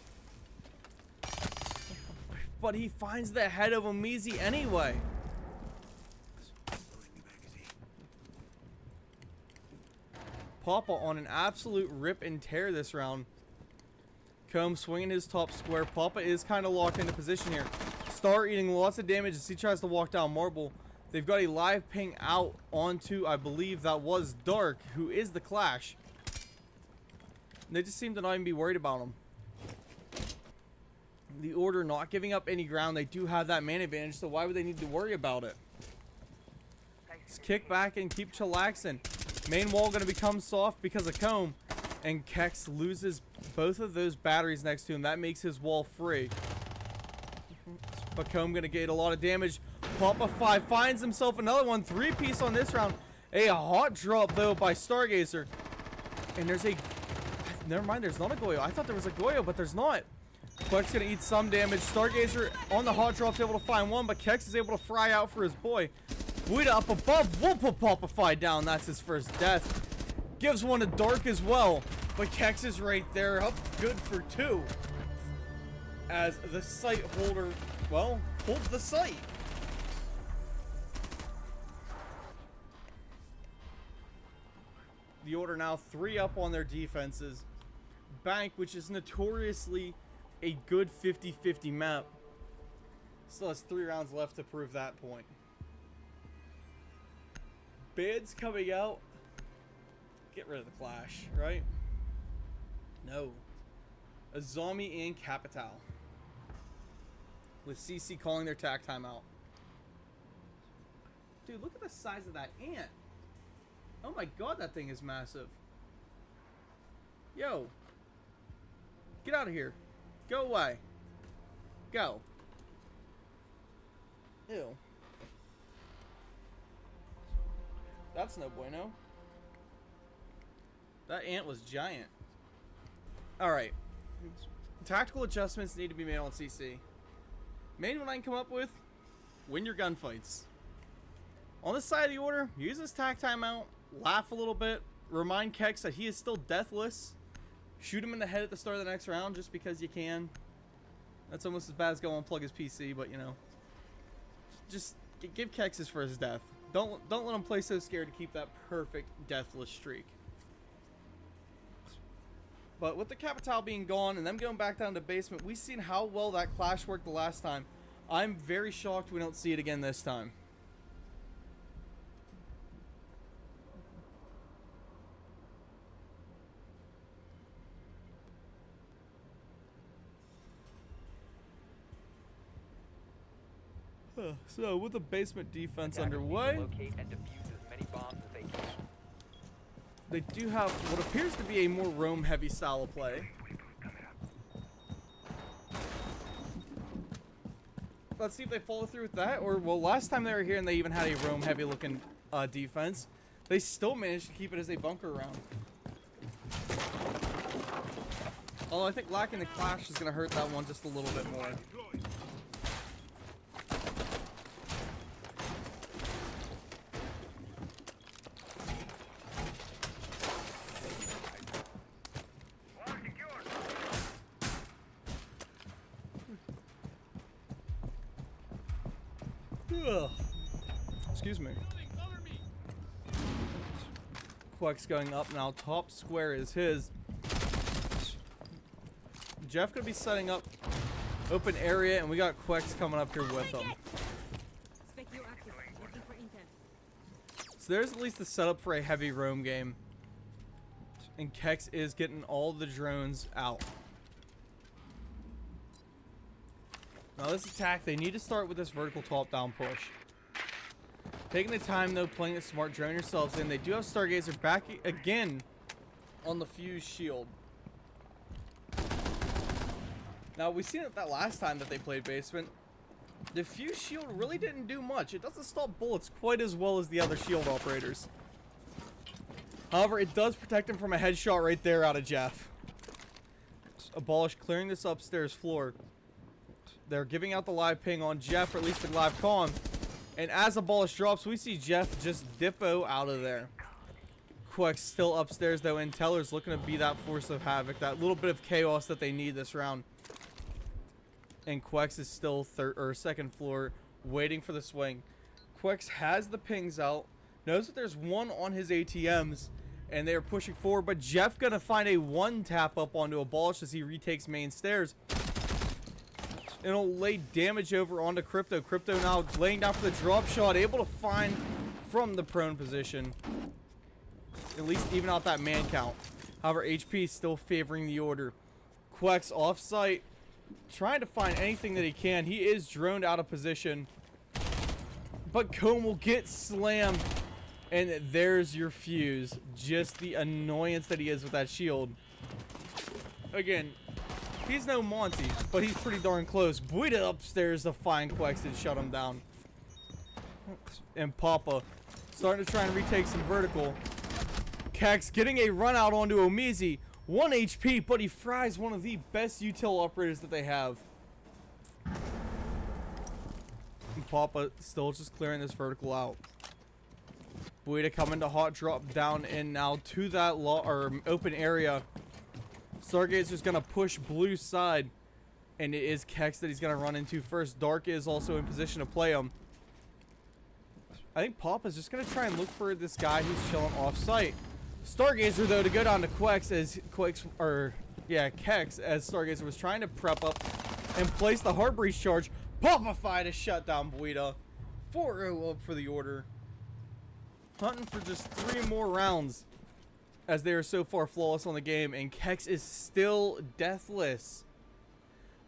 But he finds the head of Amizi anyway. Papa on an absolute rip and tear this round. Combe swinging his top square. Papa is kind of locked into position here. Star eating lots of damage as he tries to walk down Marble. They've got a live ping out onto, I believe that was Dark, who is the Clash. They just seem to not even be worried about him. The order not giving up any ground. They do have that man advantage, so why would they need to worry about it? Just kick back and keep chillaxing. Main wall going to become soft because of Combe. And Kex loses both of those batteries next to him. That makes his wall free. But Combe going to get a lot of damage. Papa 5 finds himself another one. 3-piece on this round. A hot drop, though, by Stargazer. And there's a... Never mind, there's not a Goyo. I thought there was a Goyo, but there's not. Queck's going to eat some damage. Stargazer on the hot drop's able to find one, but Kex is able to fry out for his boy. Buida up above. We'll put Papa 5 down. That's his first death. Gives one to Dark as well. But Kex is right there, up good for 2. As the site holder, well, holds the site. The order now 3 up on their defenses. Bank, which is notoriously a good 50-50 map, still has 3 rounds left to prove that point. Bands coming out. Get rid of the Clash, right? No. A zombie and Capital. With CC calling their tack timeout. Dude, look at the size of that ant. Oh my god, that thing is massive. Yo. Get out of here. Go away. Go. Ew. That's no bueno. That ant was giant. Alright. Tactical adjustments need to be made on CC. Main one I can come up with, win your gunfights. On this side of the order, use this tack timeout, laugh a little bit, remind Kex that he is still deathless. Shoot him in the head at the start of the next round just because you can. That's almost as bad as go unplug his PC, but you know. Just give Kex his first death. Don't let him play so scared to keep that perfect deathless streak. But with the Capital being gone and them going back down to basement, we've seen how well that clash worked the last time. I'm very shocked we don't see it again this time. So, with the basement defense Attackers need to underway, locate and defuse as many bombs as they can. they do have what appears to be a more roam-heavy style of play. Let's see if they follow through with that, or, well, last time they were here and they even had a roam-heavy looking defense, they still managed to keep it as a bunker round. Although I think lacking the clash is going to hurt that one just a little bit more. Ugh. Excuse me. Queck's going up now. Top square is his. Jeff gonna be setting up open area, and we got Queck's coming up here with him. Spec you active. Looking for intel. So there's at least the setup for a heavy roam game. And Kex is getting all the drones out. Now this attack, they need to start with this vertical top-down push. Taking the time though, playing it smart, drone yourselves in. They do have Stargazer back again on the fuse shield. Now we've seen it that last time that they played basement. The fuse shield really didn't do much. It doesn't stop bullets quite as well as the other shield operators. However, it does protect him from a headshot right there out of Jeff. Abolish clearing this upstairs floor. They're giving out the live ping on Jeff, or at least the live comm. And as Abolish drops, we see Jeff just dippo out of there. Queck's still upstairs though, and Teller's looking to be that force of havoc, that little bit of chaos that they need this round. And Queck's is still second floor, waiting for the swing. Queck's has the pings out, knows that there's one on his ATMs, and they are pushing forward. But Jeff gonna find a one tap up onto Abolish as he retakes main stairs. And it'll lay damage over onto Crypto. Crypto now laying down for the drop shot, able to find from the prone position. At least even out that man count. However, HP still favoring the order. Queck's off-site, trying to find anything that he can. He is droned out of position. But Comb will get slammed. And there's your fuse. Just the annoyance that he is with that shield. Again, he's no Monty, but he's pretty darn close. Buida upstairs to find Quex and shut him down. And Papa starting to try and retake some vertical. Kex getting a run out onto Omizi. 1 HP, but he fries one of the best util operators that they have. And Papa still just clearing this vertical out. Buida coming to hot drop down in now to that open area. Stargazer's gonna push blue side, and it is Kex that he's gonna run into first. Dark is also in position to play him. I think Papa's just gonna try and look for this guy who's chilling off site. Stargazer though to go down to Quex as Kex as Stargazer was trying to prep up and place the hard breach charge. Papa to shut down Buida. 4-0 up for the order. Hunting for just 3 more rounds, as they are so far flawless on the game, and Kex is still deathless.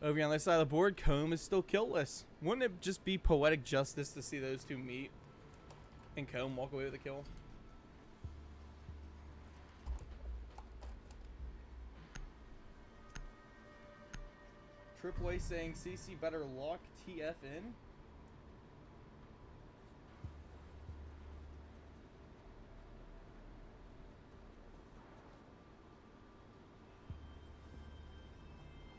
Over on the other side of the board, Comb is still killless. Wouldn't it just be poetic justice to see those two meet and Comb walk away with a kill? Triple A saying CC better lock TF in.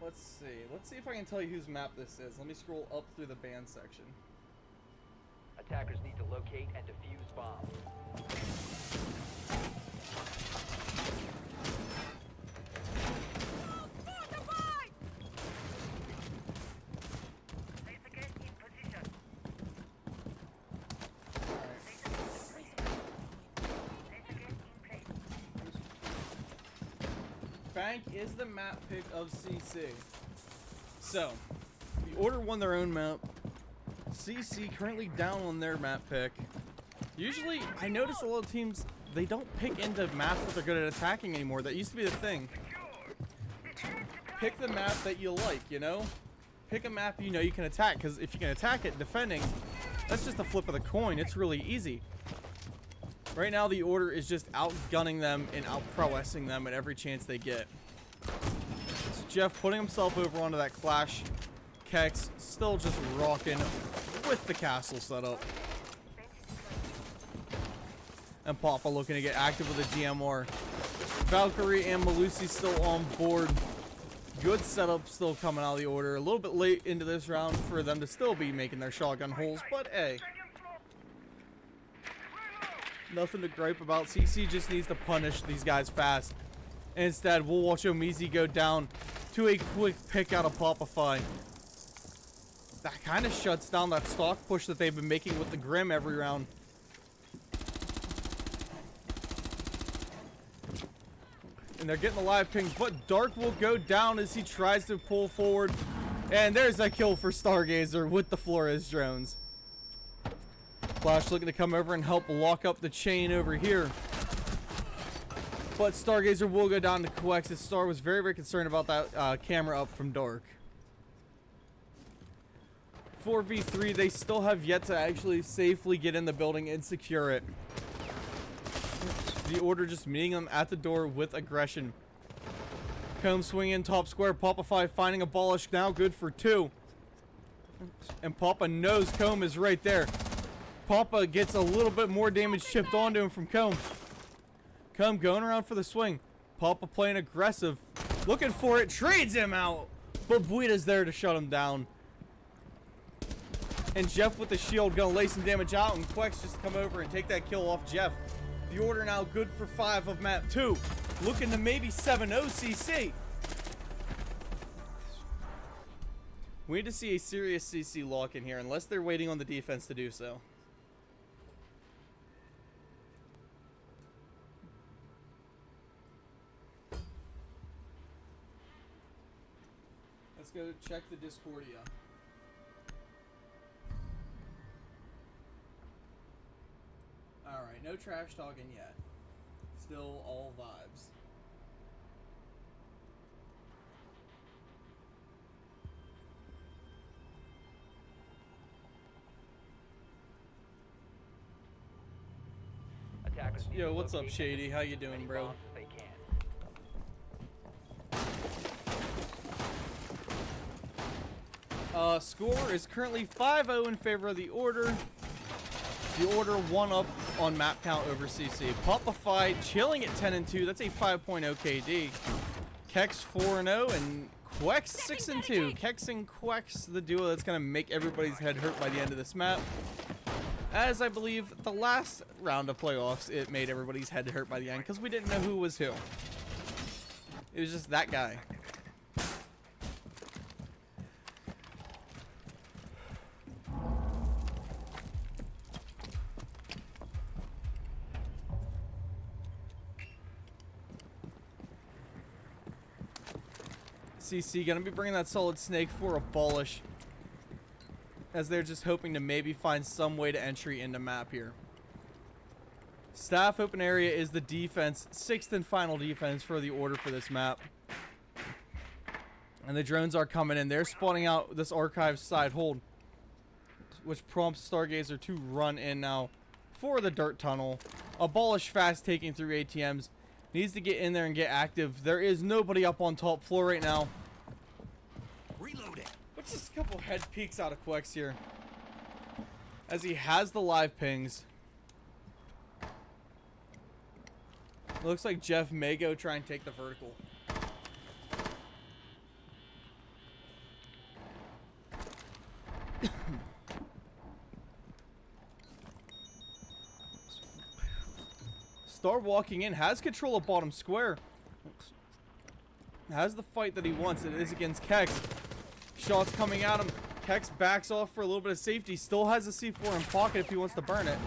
Let's see. Let's see if I can tell you whose map this is. Let me scroll up through the band section. Attackers need to locate and defuse bombs. Rank is the map pick of CC. So, the Order won their own map. CC currently down on their map pick. Usually, I notice a lot of teams, they don't pick into maps that they're good at attacking anymore. That used to be the thing. Pick the map that you like, you know? Pick a map you know you can attack, because if you can attack it defending, that's just a flip of the coin. It's really easy. Right now, the Order is just outgunning them and out-prowessing them at every chance they get. It's Jeff putting himself over onto that Clash. Kex still just rocking with the castle setup. And Papa looking to get active with a DMR. Valkyrie and Malusi still on board. Good setup still coming out of the Order. A little bit late into this round for them to still be making their shotgun holes, but hey. Nothing to gripe about. CC just needs to punish these guys fast. And instead, we'll watch Omizi go down to a quick pick out of Popify. That kind of shuts down that stock push that they've been making with the Grim every round. And they're getting the live pings, but Dark will go down as he tries to pull forward. And there's a kill for Stargazer with the Flores drones. Flash looking to come over and help lock up the chain over here. But Stargazer will go down to Coex. His Star was very, very concerned about that camera up from Dark. 4v3, they still have yet to actually safely get in the building and secure it. The Order just meeting them at the door with aggression. Comb swinging top square. Popify finding Abolish, now good for 2. And Papa knows Comb is right there. Papa gets a little bit more damage chipped onto him from Comb. Comb going around for the swing. Papa playing aggressive. Looking for it. Trades him out. But Buita's there to shut him down. And Jeff with the shield gonna lay some damage out. And Quex just come over and take that kill off Jeff. The Order now good for 5 of map 2. Looking to maybe 7-0 CC. We need to see a serious CC lock in here, unless they're waiting on the defense to do so. Let's go check the Discordia. Alright, no trash talking yet. Still all vibes. Attackers need Yo, to what's up, locate Shady? and How you defuse as doing, many bro? bombs as they can. Score is currently 5-0 in favor of the Order. The Order 1 up on map count over CC. Popify chilling at 10-2. That's a 5.0 KD. Kex 4-0 and Quex 6-2. Kex and Quex, the duo that's gonna make everybody's head hurt by the end of this map. As I believe the last round of playoffs, it made everybody's head hurt by the end because we didn't know who was who. It was just that guy. CC gonna be bringing that solid snake for Abolish, as they're just hoping to maybe find some way to entry into map here. Staff open area is the defense, 6th and final defense for the Order for this map. And the drones are coming in. They're spawning out this archive side hold, which prompts Stargazer to run in now for the dirt tunnel. Abolish fast taking through ATMs. Needs to get in there and get active. There is nobody up on top floor right now. Reload it. But just a couple head peeks out of Quex here, as he has the live pings. Looks like Jeff may go try and take the vertical. Star walking in, has control of bottom square. Has the fight that he wants. It is against Kex. Shots coming at him. Kex backs off for a little bit of safety. Still has a C4 in pocket if he wants to burn it.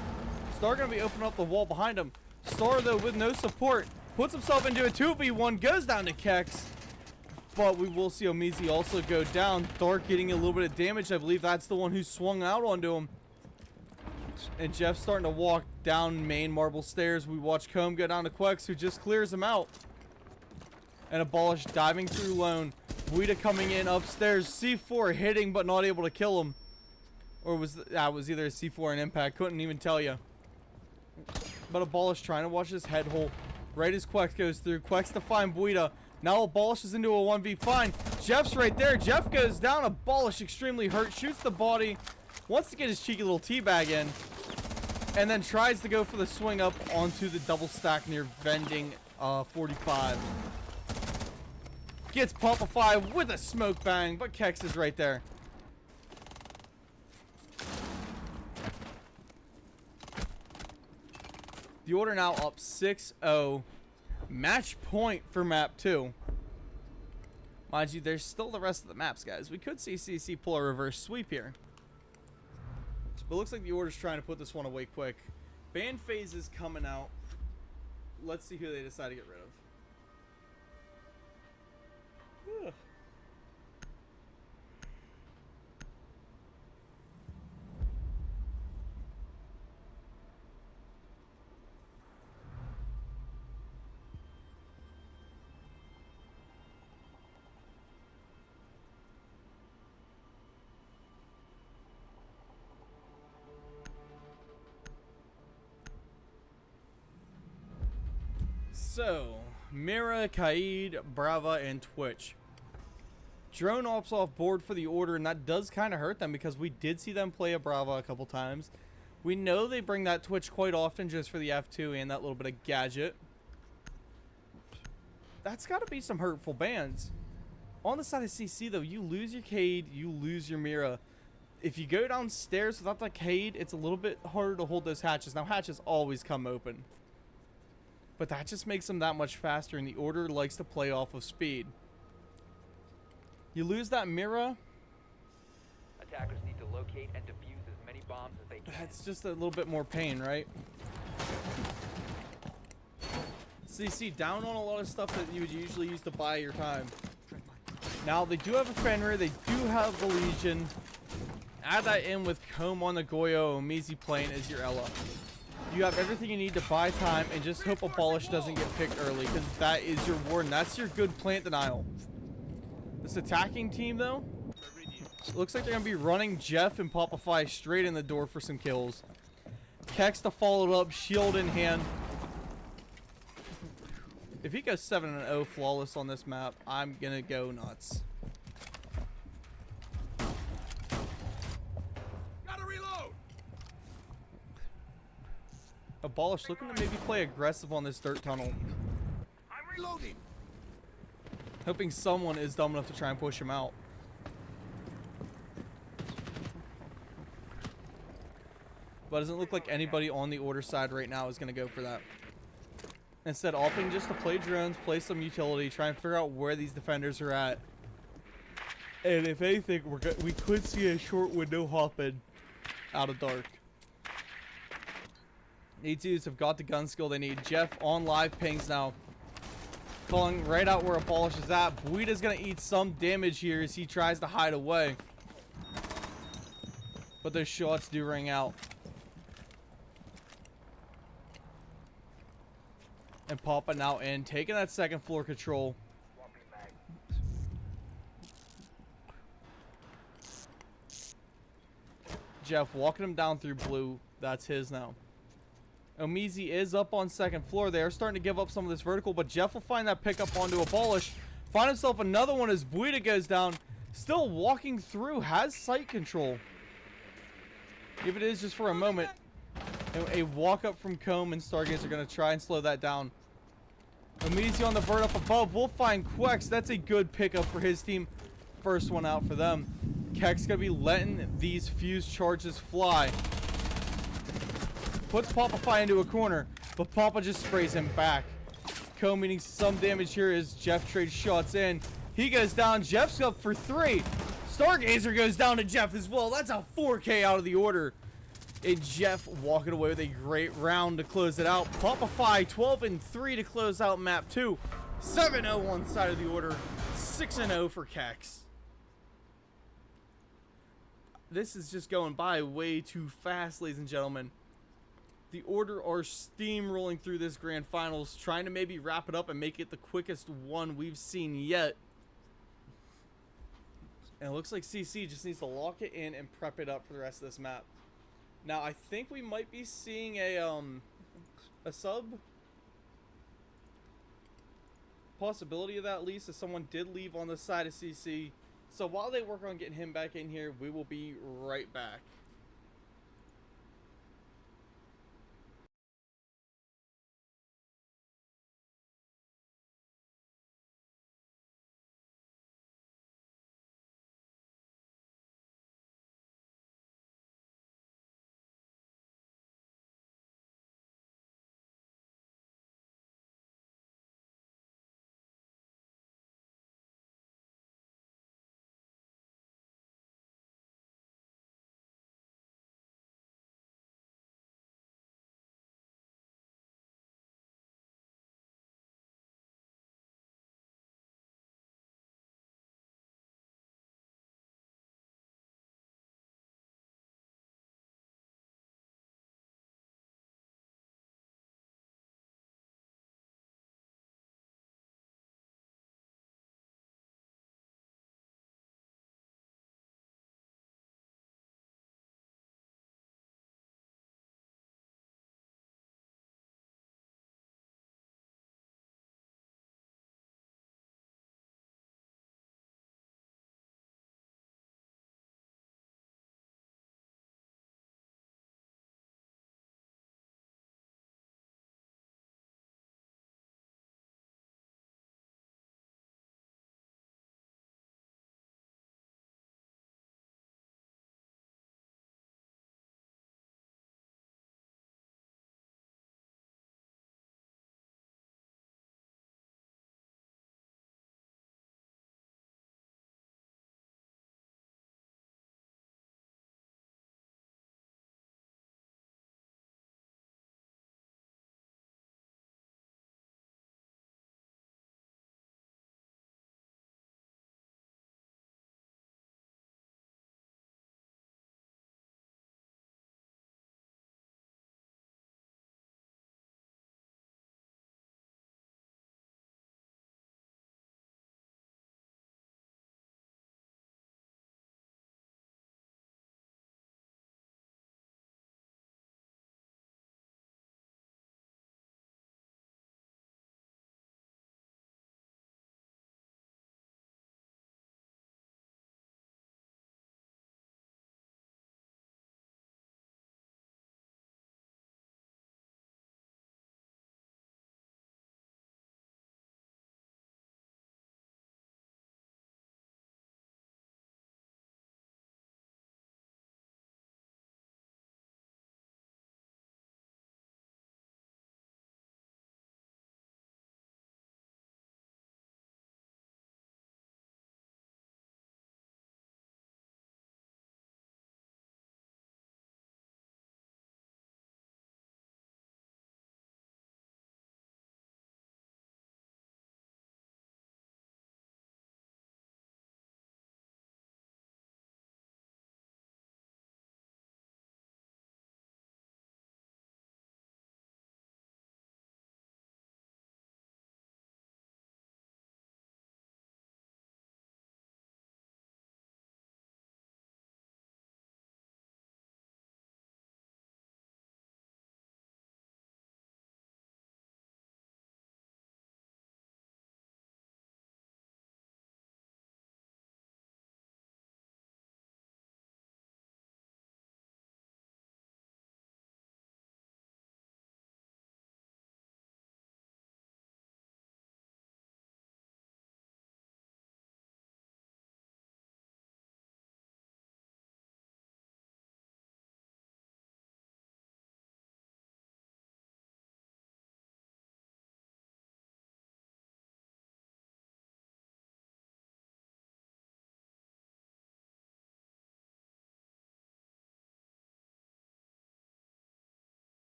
Star gonna be opening up the wall behind him. Star though with no support. puts himself into a 2v1, goes down to Kex. But we will see Omizi also go down. Dark getting a little bit of damage. I believe that's the one who swung out onto him. And Jeff's starting to walk down main marble stairs. We watch Comb go down to Quex, who just clears him out. And Abolish diving through Lone. Buita coming in upstairs. C4 hitting, but not able to kill him. Or was that was either a C4 or an impact. Couldn't even tell you. But Abolish trying to watch his head hole. Right as Quex goes through. Quex to find Buita. Now Abolish is into a 1v. Fine. Jeff's right there. Jeff goes down. Abolish extremely hurt. Shoots the body. Wants to get his cheeky little teabag in. And then tries to go for the swing up onto the double stack near vending 45. Gets Pumpified with a smoke bang. But Kex is right there. The order now up 6-0. Match point for map 2. Mind you, there's still the rest of the maps, guys. We could see CC pull a reverse sweep here. But it looks like the order's trying to put this one away quick. Band phase is coming out. Let's see who they decide to get rid of. Whew. So, Mira, Kaid, Brava, and Twitch. Drone ops off board for the order, and that does kind of hurt them because we did see them play a Brava a couple times. We know they bring that Twitch quite often just for the F2 and that little bit of gadget. That's got to be some hurtful bans. On the side of CC, though, you lose your Kaid, you lose your Mira. If you go downstairs without the Kaid, it's a little bit harder to hold those hatches. Now, hatches always come open. But that just makes them that much faster, and the order likes to play off of speed. You lose that Mira. Attackers need to locate and defuse as many bombs as they can. That's just a little bit more pain, right? CC down on a lot of stuff that you would usually use to buy your time. Now, they do have a Fenrir. They do have the Legion. Add that in with Comb on the Goyo. Omizi playing as your Ella. You have everything you need to buy time and just hope Abolish doesn't get picked early because that is your Warden. That's your good plant denial. This attacking team, though, looks like they're going to be running Jeff and Popify straight in the door for some kills. Kex to follow it up, shield in hand. If he goes 7-0 flawless on this map, I'm going to go nuts. Abolish looking to maybe play aggressive on this dirt tunnel. I'm reloading. Hoping someone is dumb enough to try and push him out. But it doesn't look like anybody on the order side right now is going to go for that. Instead, opting just to play drones, play some utility, try and figure out where these defenders are at. And if anything, we could see a short window hopping out of dark. E2s have got the gun skill they need. Jeff on live pings now. Calling right out where Abolish is at. Buita's going to eat some damage here as he tries to hide away. But those shots do ring out. And Papa now in, taking that second floor control. Jeff walking him down through blue. That's his now. Omizi is up on second floor. They are starting to give up some of this vertical, but Jeff will find that pickup onto Abolish. Find himself another one as Buita goes down. Still walking through, has sight control. If it is just for a moment. A walk up from Comb and Stargazer are going to try and slow that down. Omizi on the vert up above. We'll find Quex. That's a good pickup for his team. First one out for them. Kex going to be letting these fuse charges fly. Puts Popify into a corner, but Papa just sprays him back. Comb meeting some damage here as Jeff trades shots in. He goes down. Jeff's up for 3. Stargazer goes down to Jeff as well. That's a 4K out of the order. And Jeff walking away with a great round to close it out. Popify 12-3 to close out map 2. 7-0 one side of the order. 6-0 for Kex. This is just going by way too fast, ladies and gentlemen. The order are steamrolling through this grand finals, trying to maybe wrap it up and make it the quickest one we've seen yet. And it looks like CC just needs to lock it in and prep it up for the rest of this map. Now, I think we might be seeing a sub possibility of that, at least, if someone did leave on the side of CC. So while they work on getting him back in here, we will be right back.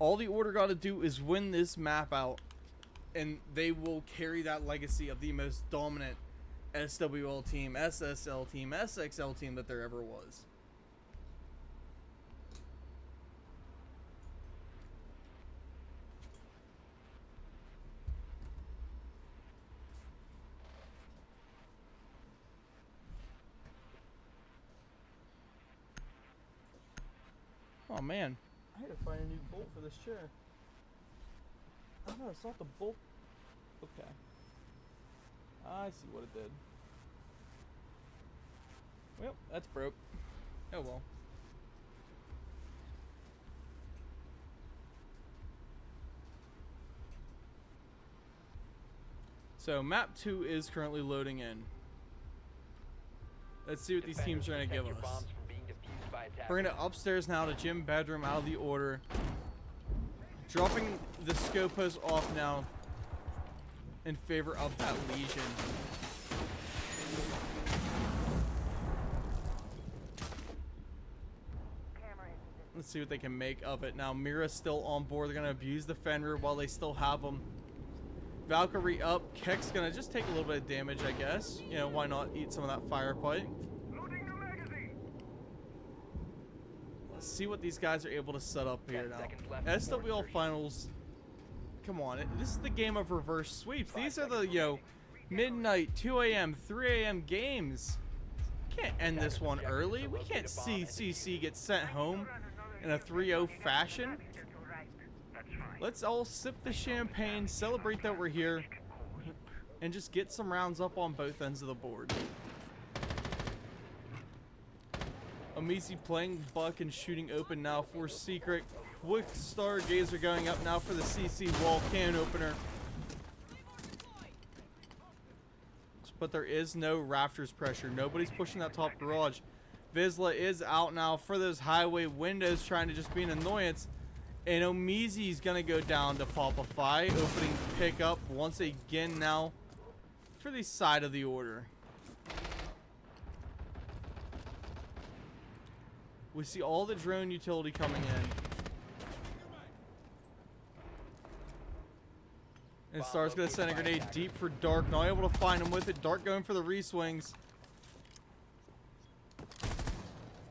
All the Order got to do is win this map out, and they will carry that legacy of the most dominant SWL team, SSL team, SXL team that there ever was. Oh man, I had to find a new bolt for this chair. Oh no, it's not the bolt. Okay. I see what it did. Well, that's broke. Oh well. So map 2 is currently loading in. Let's see what these teams are going to give us. Bringing it upstairs now to gym bedroom out of the Order. Dropping the Scopos off now in favor of that Legion. Let's see what they can make of it. Now Mira's still on board. They're going to abuse the Fenrir while they still have them. Valkyrie up. Keck's going to just take a little bit of damage, I guess. You know, why not eat some of that fire pipe? Let's see what these guys are able to set up here now. SWL Finals. Come on. This is the game of reverse sweeps. These are the, you know, midnight, 2 a.m., 3 a.m. games. Can't end this one early. We can't see CC get sent home in a 3-0 fashion. Let's all sip the champagne, celebrate that we're here, and just get some rounds up on both ends of the board. Amici playing Buck and shooting open now for Secret. Quick Stargazer going up now for the CC wall cannon opener. But there is no rafters pressure. Nobody's pushing that top garage. Vizsla is out now for those highway windows, trying to just be an annoyance. And Omizi's going to go down to Popify, opening pickup once again now for the side of the Order. We see all the drone utility coming in. And Star's going to send a grenade deep for Dark. Not able to find him with it. Dark going for the re-swings.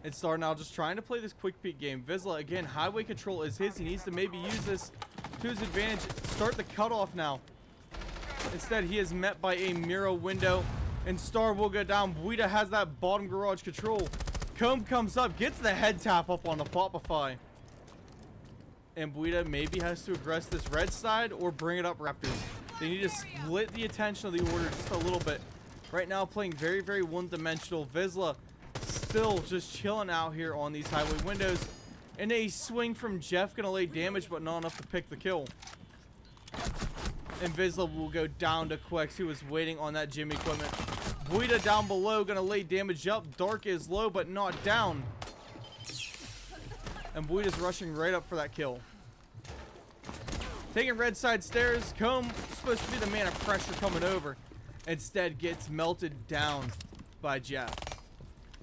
And Star now just trying to play this quick peek game. Vizsla, again, highway control is his. He needs to maybe use this to his advantage. Start the cutoff now. Instead, he is met by a Miro window. And Star will go down. Buida has that bottom garage control. Comb comes up, gets the head tap up on the Popify. And Buida maybe has to aggress this red side or bring it up Raptors. They need to split the attention of the Order just a little bit. Right now playing very, very one-dimensional. Vizsla still just chilling out here on these highway windows. And a swing from Jeff gonna lay damage, but not enough to pick the kill. And Vizsla will go down to Quex, who was waiting on that gym equipment. Buida down below, gonna lay damage up. Dark is low, but not down. And Buida's rushing right up for that kill. Taking red side stairs. Comb, supposed to be the man of pressure coming over. Instead gets melted down by Jeff.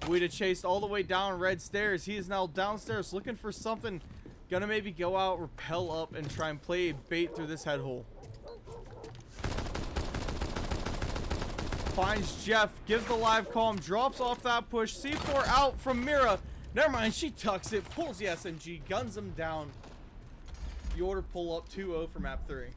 Buida chased all the way down red stairs. He is now downstairs looking for something. Gonna maybe go out, rappel up, and try and play a bait through this head hole. Finds Jeff, gives the live calm, drops off that push. C4 out from Mira. Never mind, she tucks it, pulls the SMG, guns him down. The Order pull up 2-0 for map 3.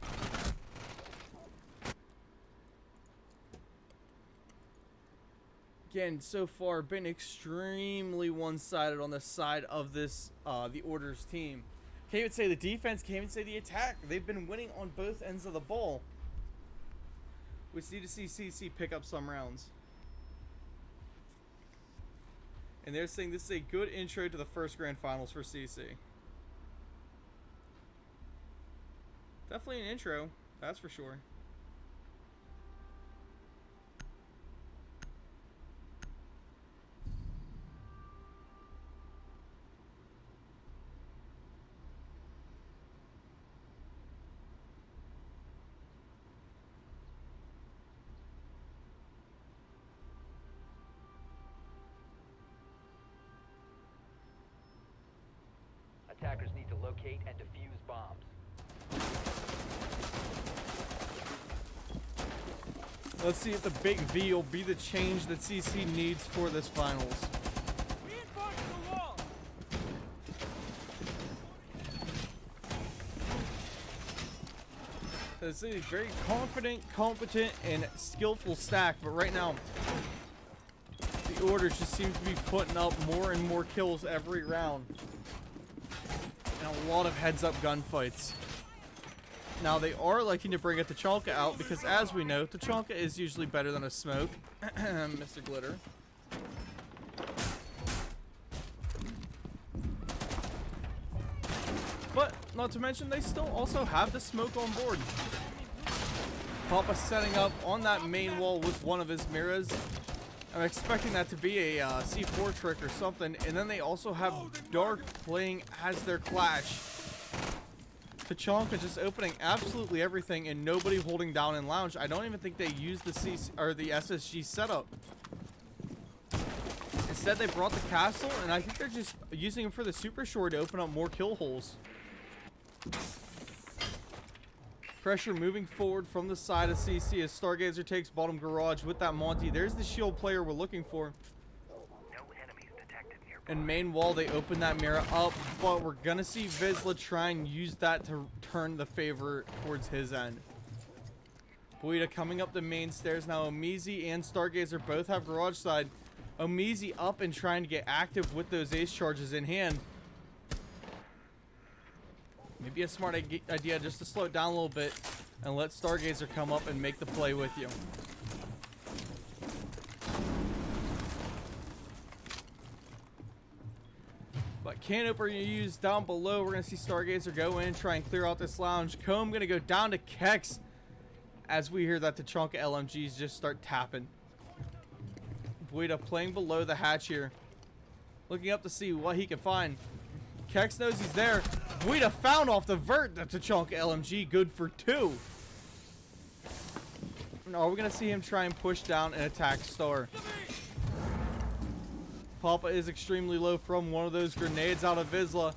Again, so far been extremely one-sided on the side of this, the Order's team. Can't even say the defense, can't even say the attack. They've been winning on both ends of the ball. We just need to see CC pick up some rounds. And they're saying this is a good intro to the first Grand Finals for CC. Definitely an intro, that's for sure. Attackers need to locate locate and defuse bombs. Let's see if the big V will be the change that CC needs for this finals. This is a very confident, competent, and skillful stack, but right now, the order just seems to be putting up more and more kills every round. And a lot of heads-up gunfights. Now, they are liking to bring a Tachanka out because, as we know, Tachanka is usually better than a smoke. Mr. Glitter. But, not to mention, they still also have the smoke on board. Papa setting up on that main wall with one of his mirrors. I'm expecting that to be a C4 trick or something. And then they also have Dark playing as their Clash. Tachanka just opening absolutely everything and nobody holding down in lounge. I don't even think they used the the SSG setup. Instead, they brought the castle, and I think they're just using it for the super short to open up more kill holes. Pressure moving forward from the side of CC as Stargazer takes bottom garage with that Monty. There's the shield player we're looking for. No enemies detected nearby. And main wall, they open that mirror up, but we're gonna see Vizsla try and use that to turn the favor towards his end. Buita coming up the main stairs now. Omizi and Stargazer both have garage side. Omizi up and trying to get active with those ace charges in hand. Maybe a smart idea just to slow it down a little bit and let Stargazer come up and make the play with you. But can opener used down below. We're going to see Stargazer go in, try and clear out this lounge. Comb going to go down to Kex as we hear that the Tachanka LMGs just start tapping. Buita playing below the hatch here. Looking up to see what he can find. Kex knows he's there. Buita found off the vert the Tachanka LMG. Good for 2. Are we going to see him try and push down and attack Star? Papa is extremely low from one of those grenades out of Vizsla.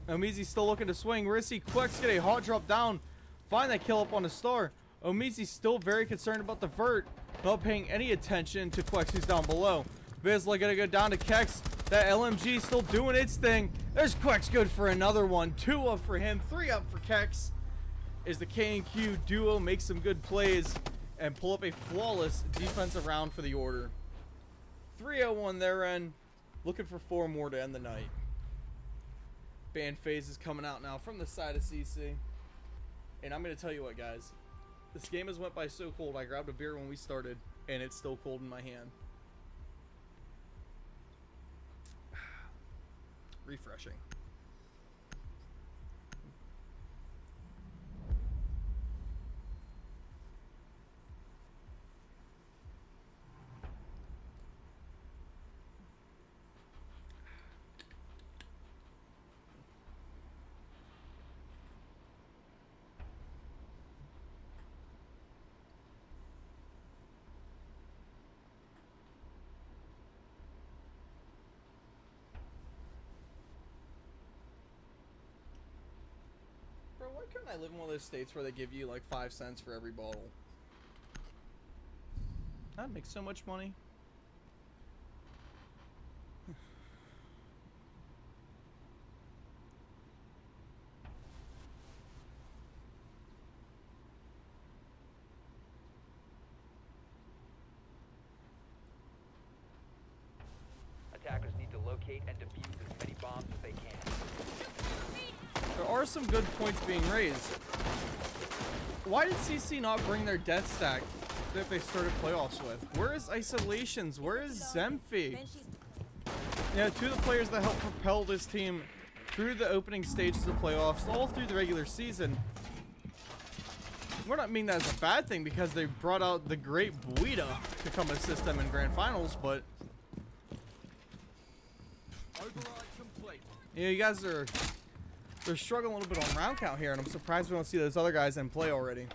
Omizi still looking to swing. We're going to see Quex get a hot drop down. Find that kill up on the Star. Omizi still very concerned about the vert. Not paying any attention to Quex who's down below. Vizsla going to go down to Kex. That LMG still doing its thing. There's Quex good for another one. 2 up for him. 3 up for Kex. As the K&Q duo makes some good plays and pull up a flawless defensive round for the order. 301 their end. Looking for 4 more to end the night. Band phase is coming out now from the side of CC. And I'm going to tell you what, guys. This game has went by so cold. I grabbed a beer when we started, and it's still cold in my hand. Refreshing. Why couldn't I live in one of those states where they give you like 5 cents for every bottle? That'd make so much money. Attackers need to locate and defuse as many bombs as they can. There are some good points being raised. Why did CC not bring their death stack that they started playoffs with? Where is Isolations? Where is Zemfi? Yeah, 2 of the players that helped propel this team through the opening stages of playoffs, all through the regular season. We're not meaning that as a bad thing because they brought out the great Buita to come assist them in Grand Finals, but you know, you guys are they're struggling a little bit on round count here, and I'm surprised we don't see those other guys in play already.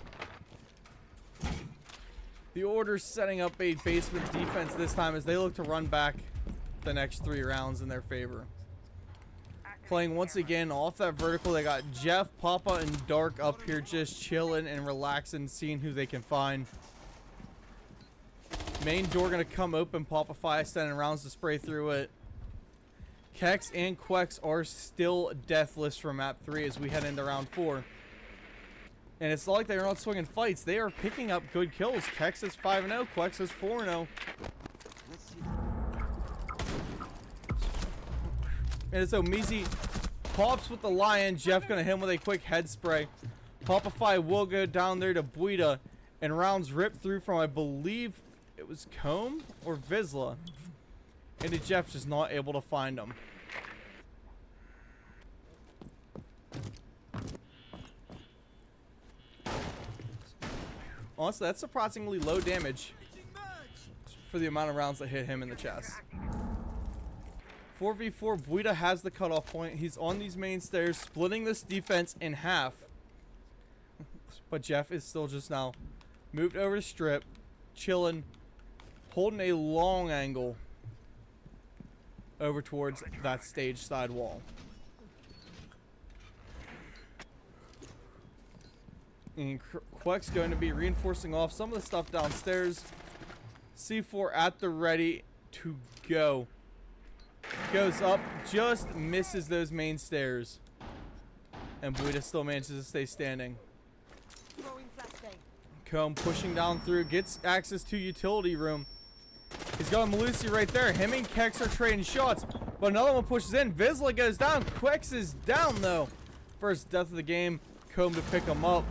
The Order's setting up a basement defense this time as they look to run back the next 3 rounds in their favor. playing once again off that vertical. They got Jeff, Papa, and Dark up here just chilling and relaxing, seeing who they can find. Main door gonna come open. Papa Fi sending rounds to spray through it. Kex and Quex are still deathless for map 3 as we head into round 4. And it's not like they're not swinging fights. They are picking up good kills. Kex is 5-0. Quex is 4-0. And so Mizi pops with the lion. Jeff gonna hit him with a quick head spray. Popify will go down there to Buida. And rounds ripped through from, I believe it was Comb or Vizsla. And Jeff just not able to find him. Honestly, that's surprisingly low damage for the amount of rounds that hit him in the chest. 4v4, Buida has the cutoff point. He's on these main stairs, splitting this defense in half. But Jeff is still just now moved over to strip, chilling, holding a long angle over towards that stage side wall. And Queck's going to be reinforcing off some of the stuff downstairs. C4 at the ready to go. Goes up, just misses those main stairs. And Buida still manages to stay standing. Comb pushing down through, gets access to utility room. He's got Malusi right there. Him and Kex are trading shots, but another one pushes in. Vizsla goes down. Quex is down though. First death of the game. Comb to pick him up.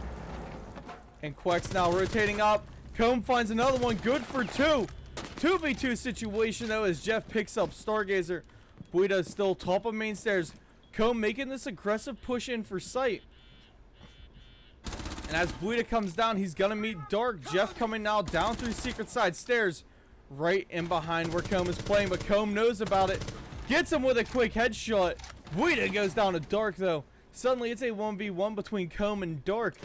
And Quex now rotating up. Comb finds another one. Good for 2. 2v2 situation though as Jeff picks up Stargazer. Buida is still top of main stairs. Comb making this aggressive push in for sight. And as Buida comes down, he's gonna meet Dark. Jeff coming now down through secret side stairs. Right in behind where Comb is playing, but Comb knows about it. Gets him with a quick headshot. Buida goes down to Dark though. Suddenly it's a 1v1 between Comb and Dark.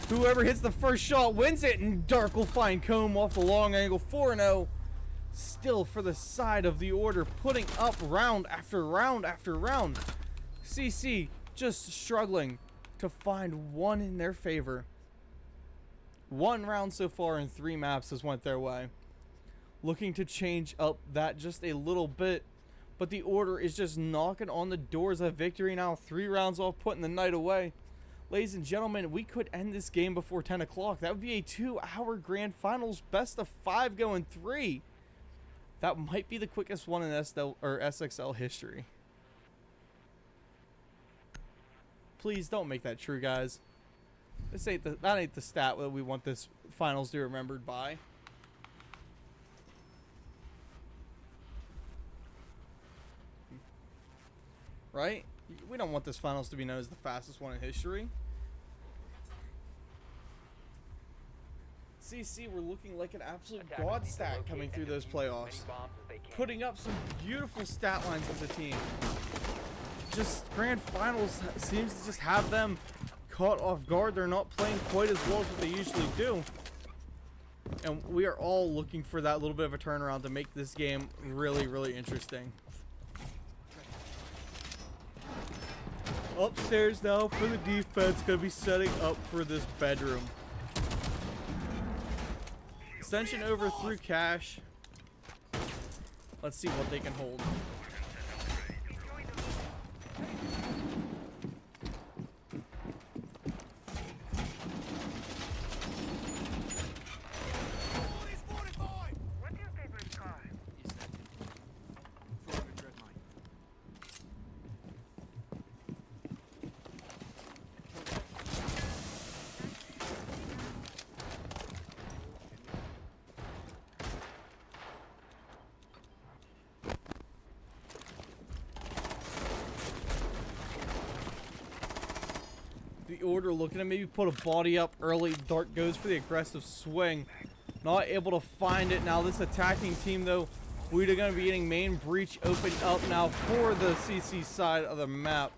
Whoever hits the first shot wins it, and Dark will find Comb off the long angle. 4-0. Still for the side of the order, putting up round after round after round. CC just struggling to find one in their favor. 1 round so far in 3 maps has went their way. Looking to change up that just a little bit, but the order is just knocking on the doors of victory now. 3 rounds off, putting the night away. Ladies and gentlemen, we could end this game before 10 o'clock. That would be a 2-hour grand finals, best of 5 going 3. That might be the quickest one in SXL history. Please don't make that true, guys. That ain't the stat that we want this finals to be remembered by. Right? We don't want this finals to be known as the fastest one in history. CC, we're looking like an absolute god stat coming through those playoffs. Putting up some beautiful stat lines as a team. Just Grand Finals seems to just have them caught off guard. They're not playing quite as well as what they usually do. And we are all looking for that little bit of a turnaround to make this game really, really interesting. Upstairs now for the defense, gonna be setting up for this bedroom. Extension over through Cash. Let's see what they can hold. What's your favorite car? The order looking to maybe put a body up early. Dark goes for the aggressive swing. Not able to find it. Now this attacking team though, we're going to be getting main breach opened up now for the CC side of the map.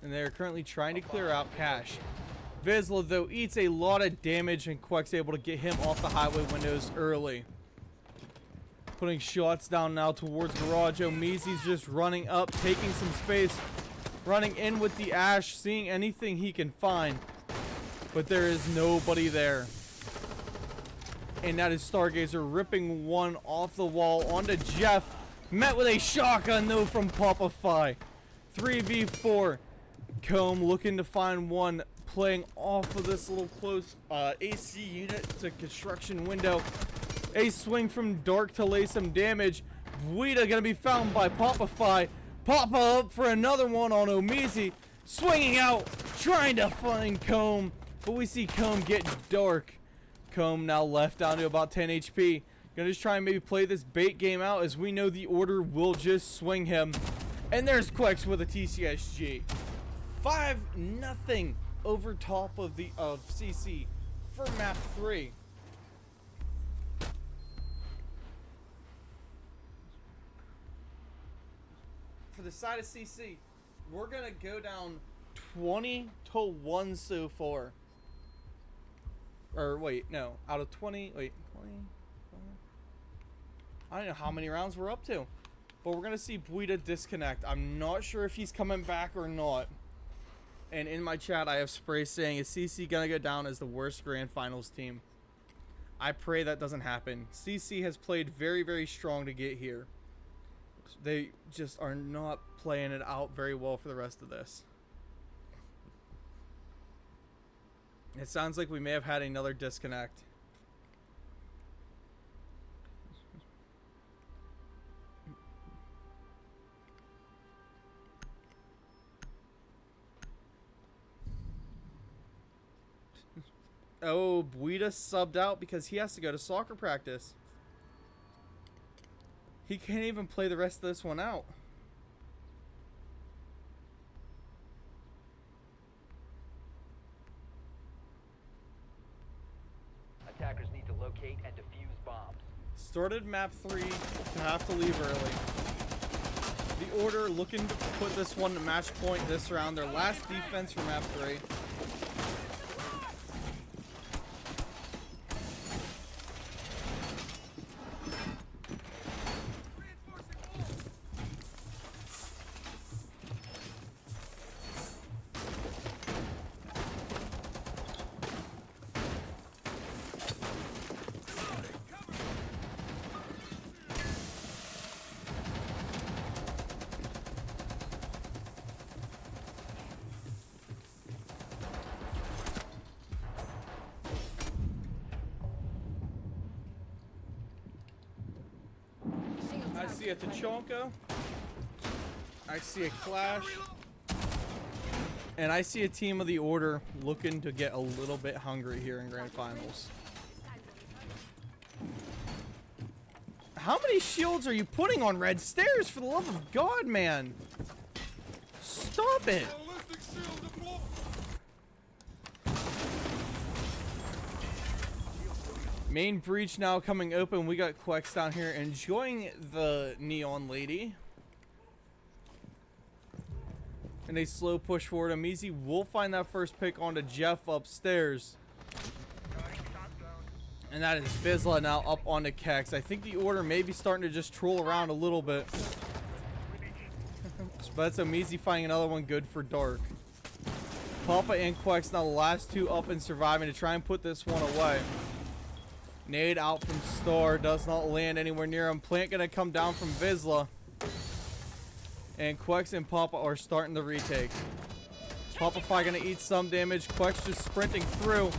And they're currently trying to clear out Cash. Vizsla, though, eats a lot of damage, and Queck's able to get him off the highway windows early. Putting shots down now towards garage. Omizi's just running up, taking some space, running in with the Ash, seeing anything he can find. But there is nobody there. And that is Stargazer ripping one off the wall onto Jeff. Met with a shotgun, though, from Papa Fi. 3v4. Comb looking to find one, playing off of this little close AC unit to construction window. A swing from Dark to lay some damage. Buita gonna be found by Papa Fi. Papa up for another one on Omizi. Swinging out, trying to find Comb. But we see Comb get Dark. Comb now left down to about 10 HP. Gonna just try and maybe play this bait game out, as we know the order will just swing him. And there's Quex with a TCSG. 5-0 over top of CC for map 3. For the side of CC, we're gonna go down 20-1 so far. Or wait, no, out of 20, wait, 20. I don't know how many rounds we're up to, but we're gonna see Buita disconnect. I'm not sure if he's coming back or not. And in my chat, I have Spray saying, is CC gonna go down as the worst Grand Finals team? I pray that doesn't happen. CC has played very, very strong to get here. They just are not playing it out very well for the rest of this. It sounds like we may have had another disconnect. Oh, Buita subbed out because he has to go to soccer practice. He can't even play the rest of this one out. Attackers need to locate and defuse bombs. Started map 3 to have to leave early. The Order looking to put this one to match point this round. Their last defense for map 3. I see a Tachanka. I see a Clash. And I see a team of the Order looking to get a little bit hungry here in Grand Finals. How many shields are you putting on Red Stairs, for the love of God, man? Stop it. Main breach now coming open. We got Quex down here enjoying the Neon Lady. And a slow push forward. Amizi will find that first pick onto Jeff upstairs. And that is Vizsla now up onto Kex. I think the Order may be starting to just troll around a little bit. But that's Amizi finding another one good for Dark. Papa and Quex now the last two up and surviving to try and put this one away. Nade out from Star, does not land anywhere near him. Plant gonna come down from Vizsla. And Quex and Papa are starting the retake. Papa Fi gonna eat some damage. Quex just sprinting through.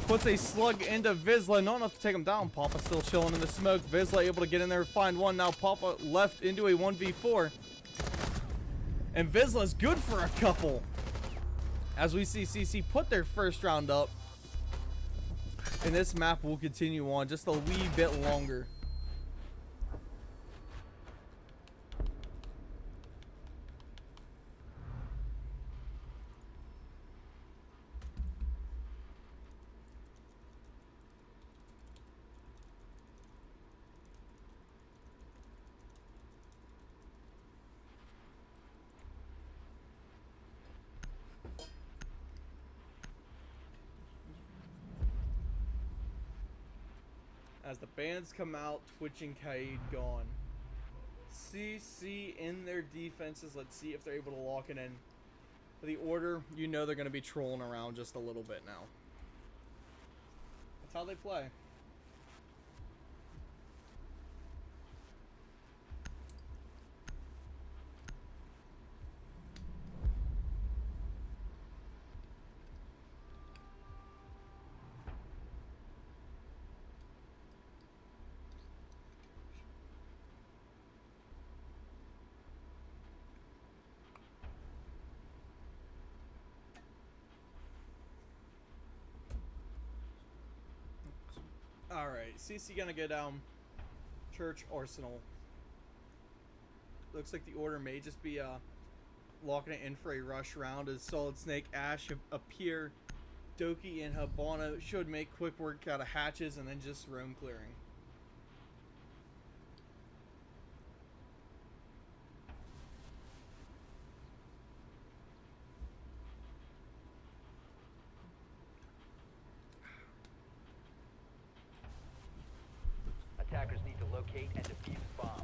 Puts a slug into Vizsla. Not enough to take him down. Papa still chilling in the smoke. Vizsla able to get in there and find one. Now Papa left into a 1v4. And Vizsla's good for a couple. As we see CC put their first round up. And this map will continue on just a wee bit longer. As the bands come out, Twitch and Kaid gone. CC in their defenses. Let's see if they're able to lock it in. For the Order, you know they're going to be trolling around just a little bit now. That's how they play. Alright, CC gonna go down Church Arsenal. Looks like the Order may just be locking it in for a rush round as Solid Snake, Ash appear. Doki and Habana should make quick work out of hatches and then just roam clearing. Attackers need to locate and defuse bombs.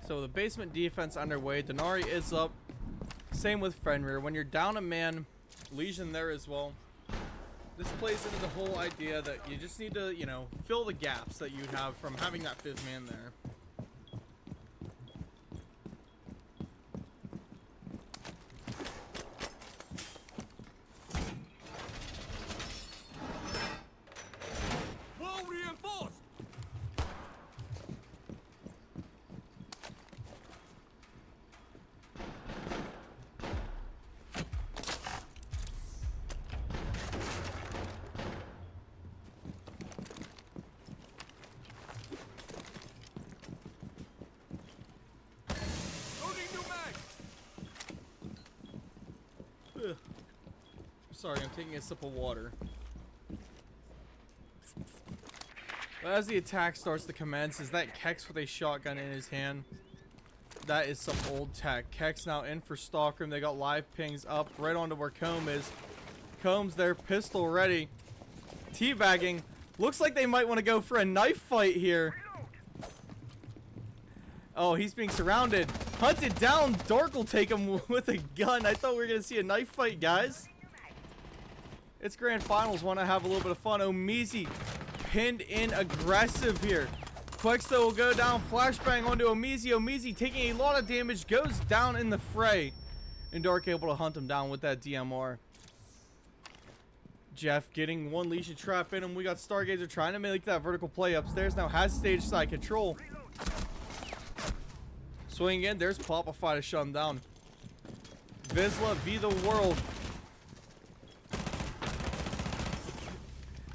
So the basement defense underway. Denari is up. Same with Fenrir. When you're down a man, Legion there as well. This plays into the whole idea that you just need to, you know, fill the gaps that you'd have from having that fifth man there. Wall reinforced! Loading new mag! Ugh. Sorry, I'm taking a sip of water. But as the attack starts to commence, is that Kex with a shotgun in his hand? That is some old tech. Kex now in for Stalker. They got live pings up right onto where Comb is. Comb's there, pistol ready. Teabagging. Looks like they might want to go for a knife fight here. Oh, he's being surrounded. Hunted down. Dark will take him with a gun. I thought we were going to see a knife fight, guys. It's Grand Finals. Want to have a little bit of fun. Omizi pinned in aggressive here. Quexto will go down. Flashbang onto Omizi. Omizi taking a lot of damage. Goes down in the fray. And Dark able to hunt him down with that DMR. Jeff getting one Legion trap in him. We got Stargazer trying to make that vertical play upstairs. Now has stage side control. Swing in. There's Popify to shut him down. Vizsla be the world.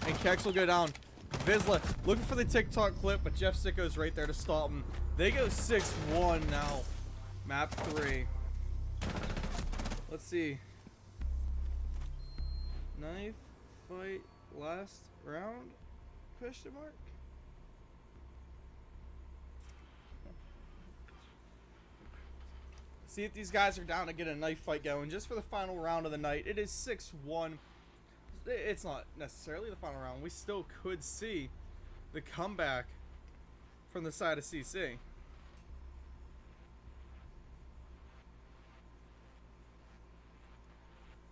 And Kex will go down. Vizsla looking for the TikTok clip, but Jeff Sicko's right there to stop him. They go 6-1 now. Map 3. Let's see. Knife fight last round? Question mark? See if these guys are down to get a knife fight going just for the final round of the night. It is 6-1. It's not necessarily the final round. We still could see the comeback from the side of CC.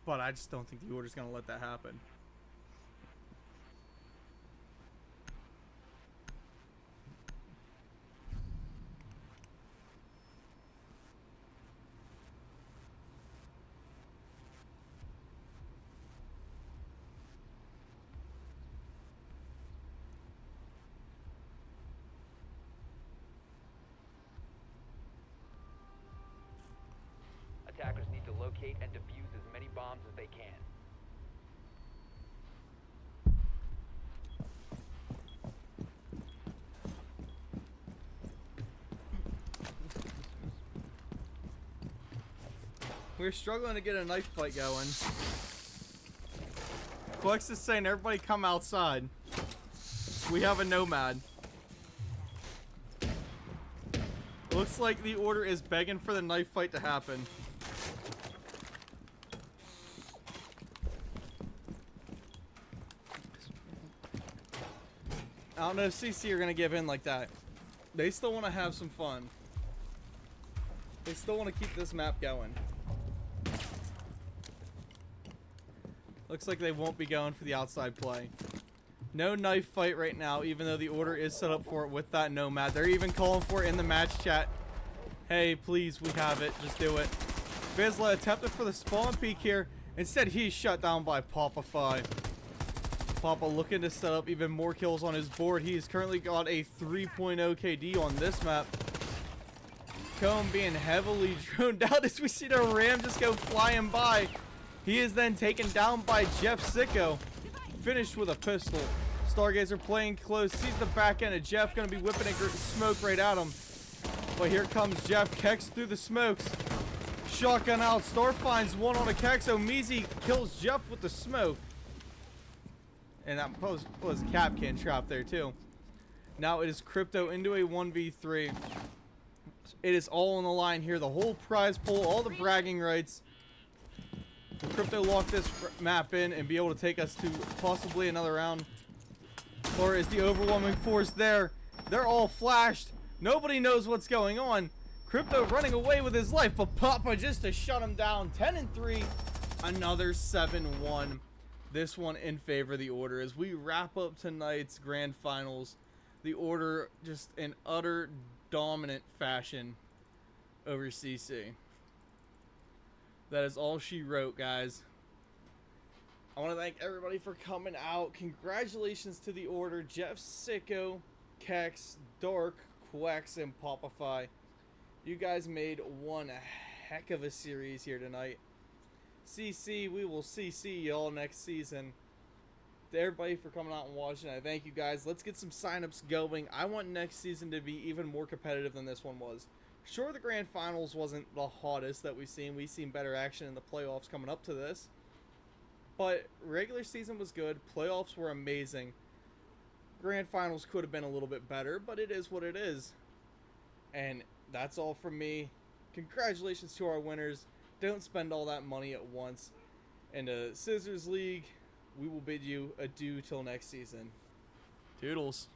But I just don't think the Order's going to let that happen. Attackers need to locate and defuse as many bombs as they can. We're struggling to get a knife fight going. Flex is saying everybody come outside. We have a nomad. Looks like the Order is begging for the knife fight to happen. I don't know if CC are going to give in like that. They still want to have some fun. They still want to keep this map going. Looks like they won't be going for the outside play. No knife fight right now, even though the order is set up for it with that nomad. They're even calling for it in the match chat. Hey, please, we have it. Just do it. Vizsla attempted for the spawn peek here. Instead, he's shut down by Popify. Papa looking to set up even more kills on his board. He's currently got a 3.0 KD on this map. Cone being heavily droned out as we see the Ram just go flying by. He is then taken down by Jeff Sicko. Finished with a pistol. Stargazer playing close. Sees the back end of Jeff. Going to be whipping a smoke right at him. But here comes Jeff. Kex through the smokes. Shotgun out. Star finds one on a Kex. Omizi kills Jeff with the smoke. And that was a Capcan trap there too. Now it is Crypto into a 1v3. It is all on the line here. The whole prize pool, all the bragging rights. Crypto lock this map in and be able to take us to possibly another round. Or is the overwhelming force there? They're all flashed. Nobody knows what's going on. Crypto running away with his life, but Papa just to shut him down. 10-3. Another 7-1. This one in favor of the order as we wrap up tonight's grand finals. The order just in utter dominant fashion over CC. That is all she wrote, guys. I want to thank everybody for coming out. Congratulations to the order. Jeff Sicko, Kex, Dark, Quex, and Popify. You guys made one heck of a series here tonight. CC, we will CC y'all next season. To everybody for coming out and watching, I thank you guys. Let's get some signups going. I want next season to be even more competitive than this one was. Sure, the grand finals wasn't the hottest that we've seen. We've seen better action in the playoffs coming up to this. But regular season was good. Playoffs were amazing. Grand finals could have been a little bit better, but it is what it is. And that's all from me. Congratulations to our winners. Don't spend all that money at once. And Scissors League, we will bid you adieu till next season. Toodles.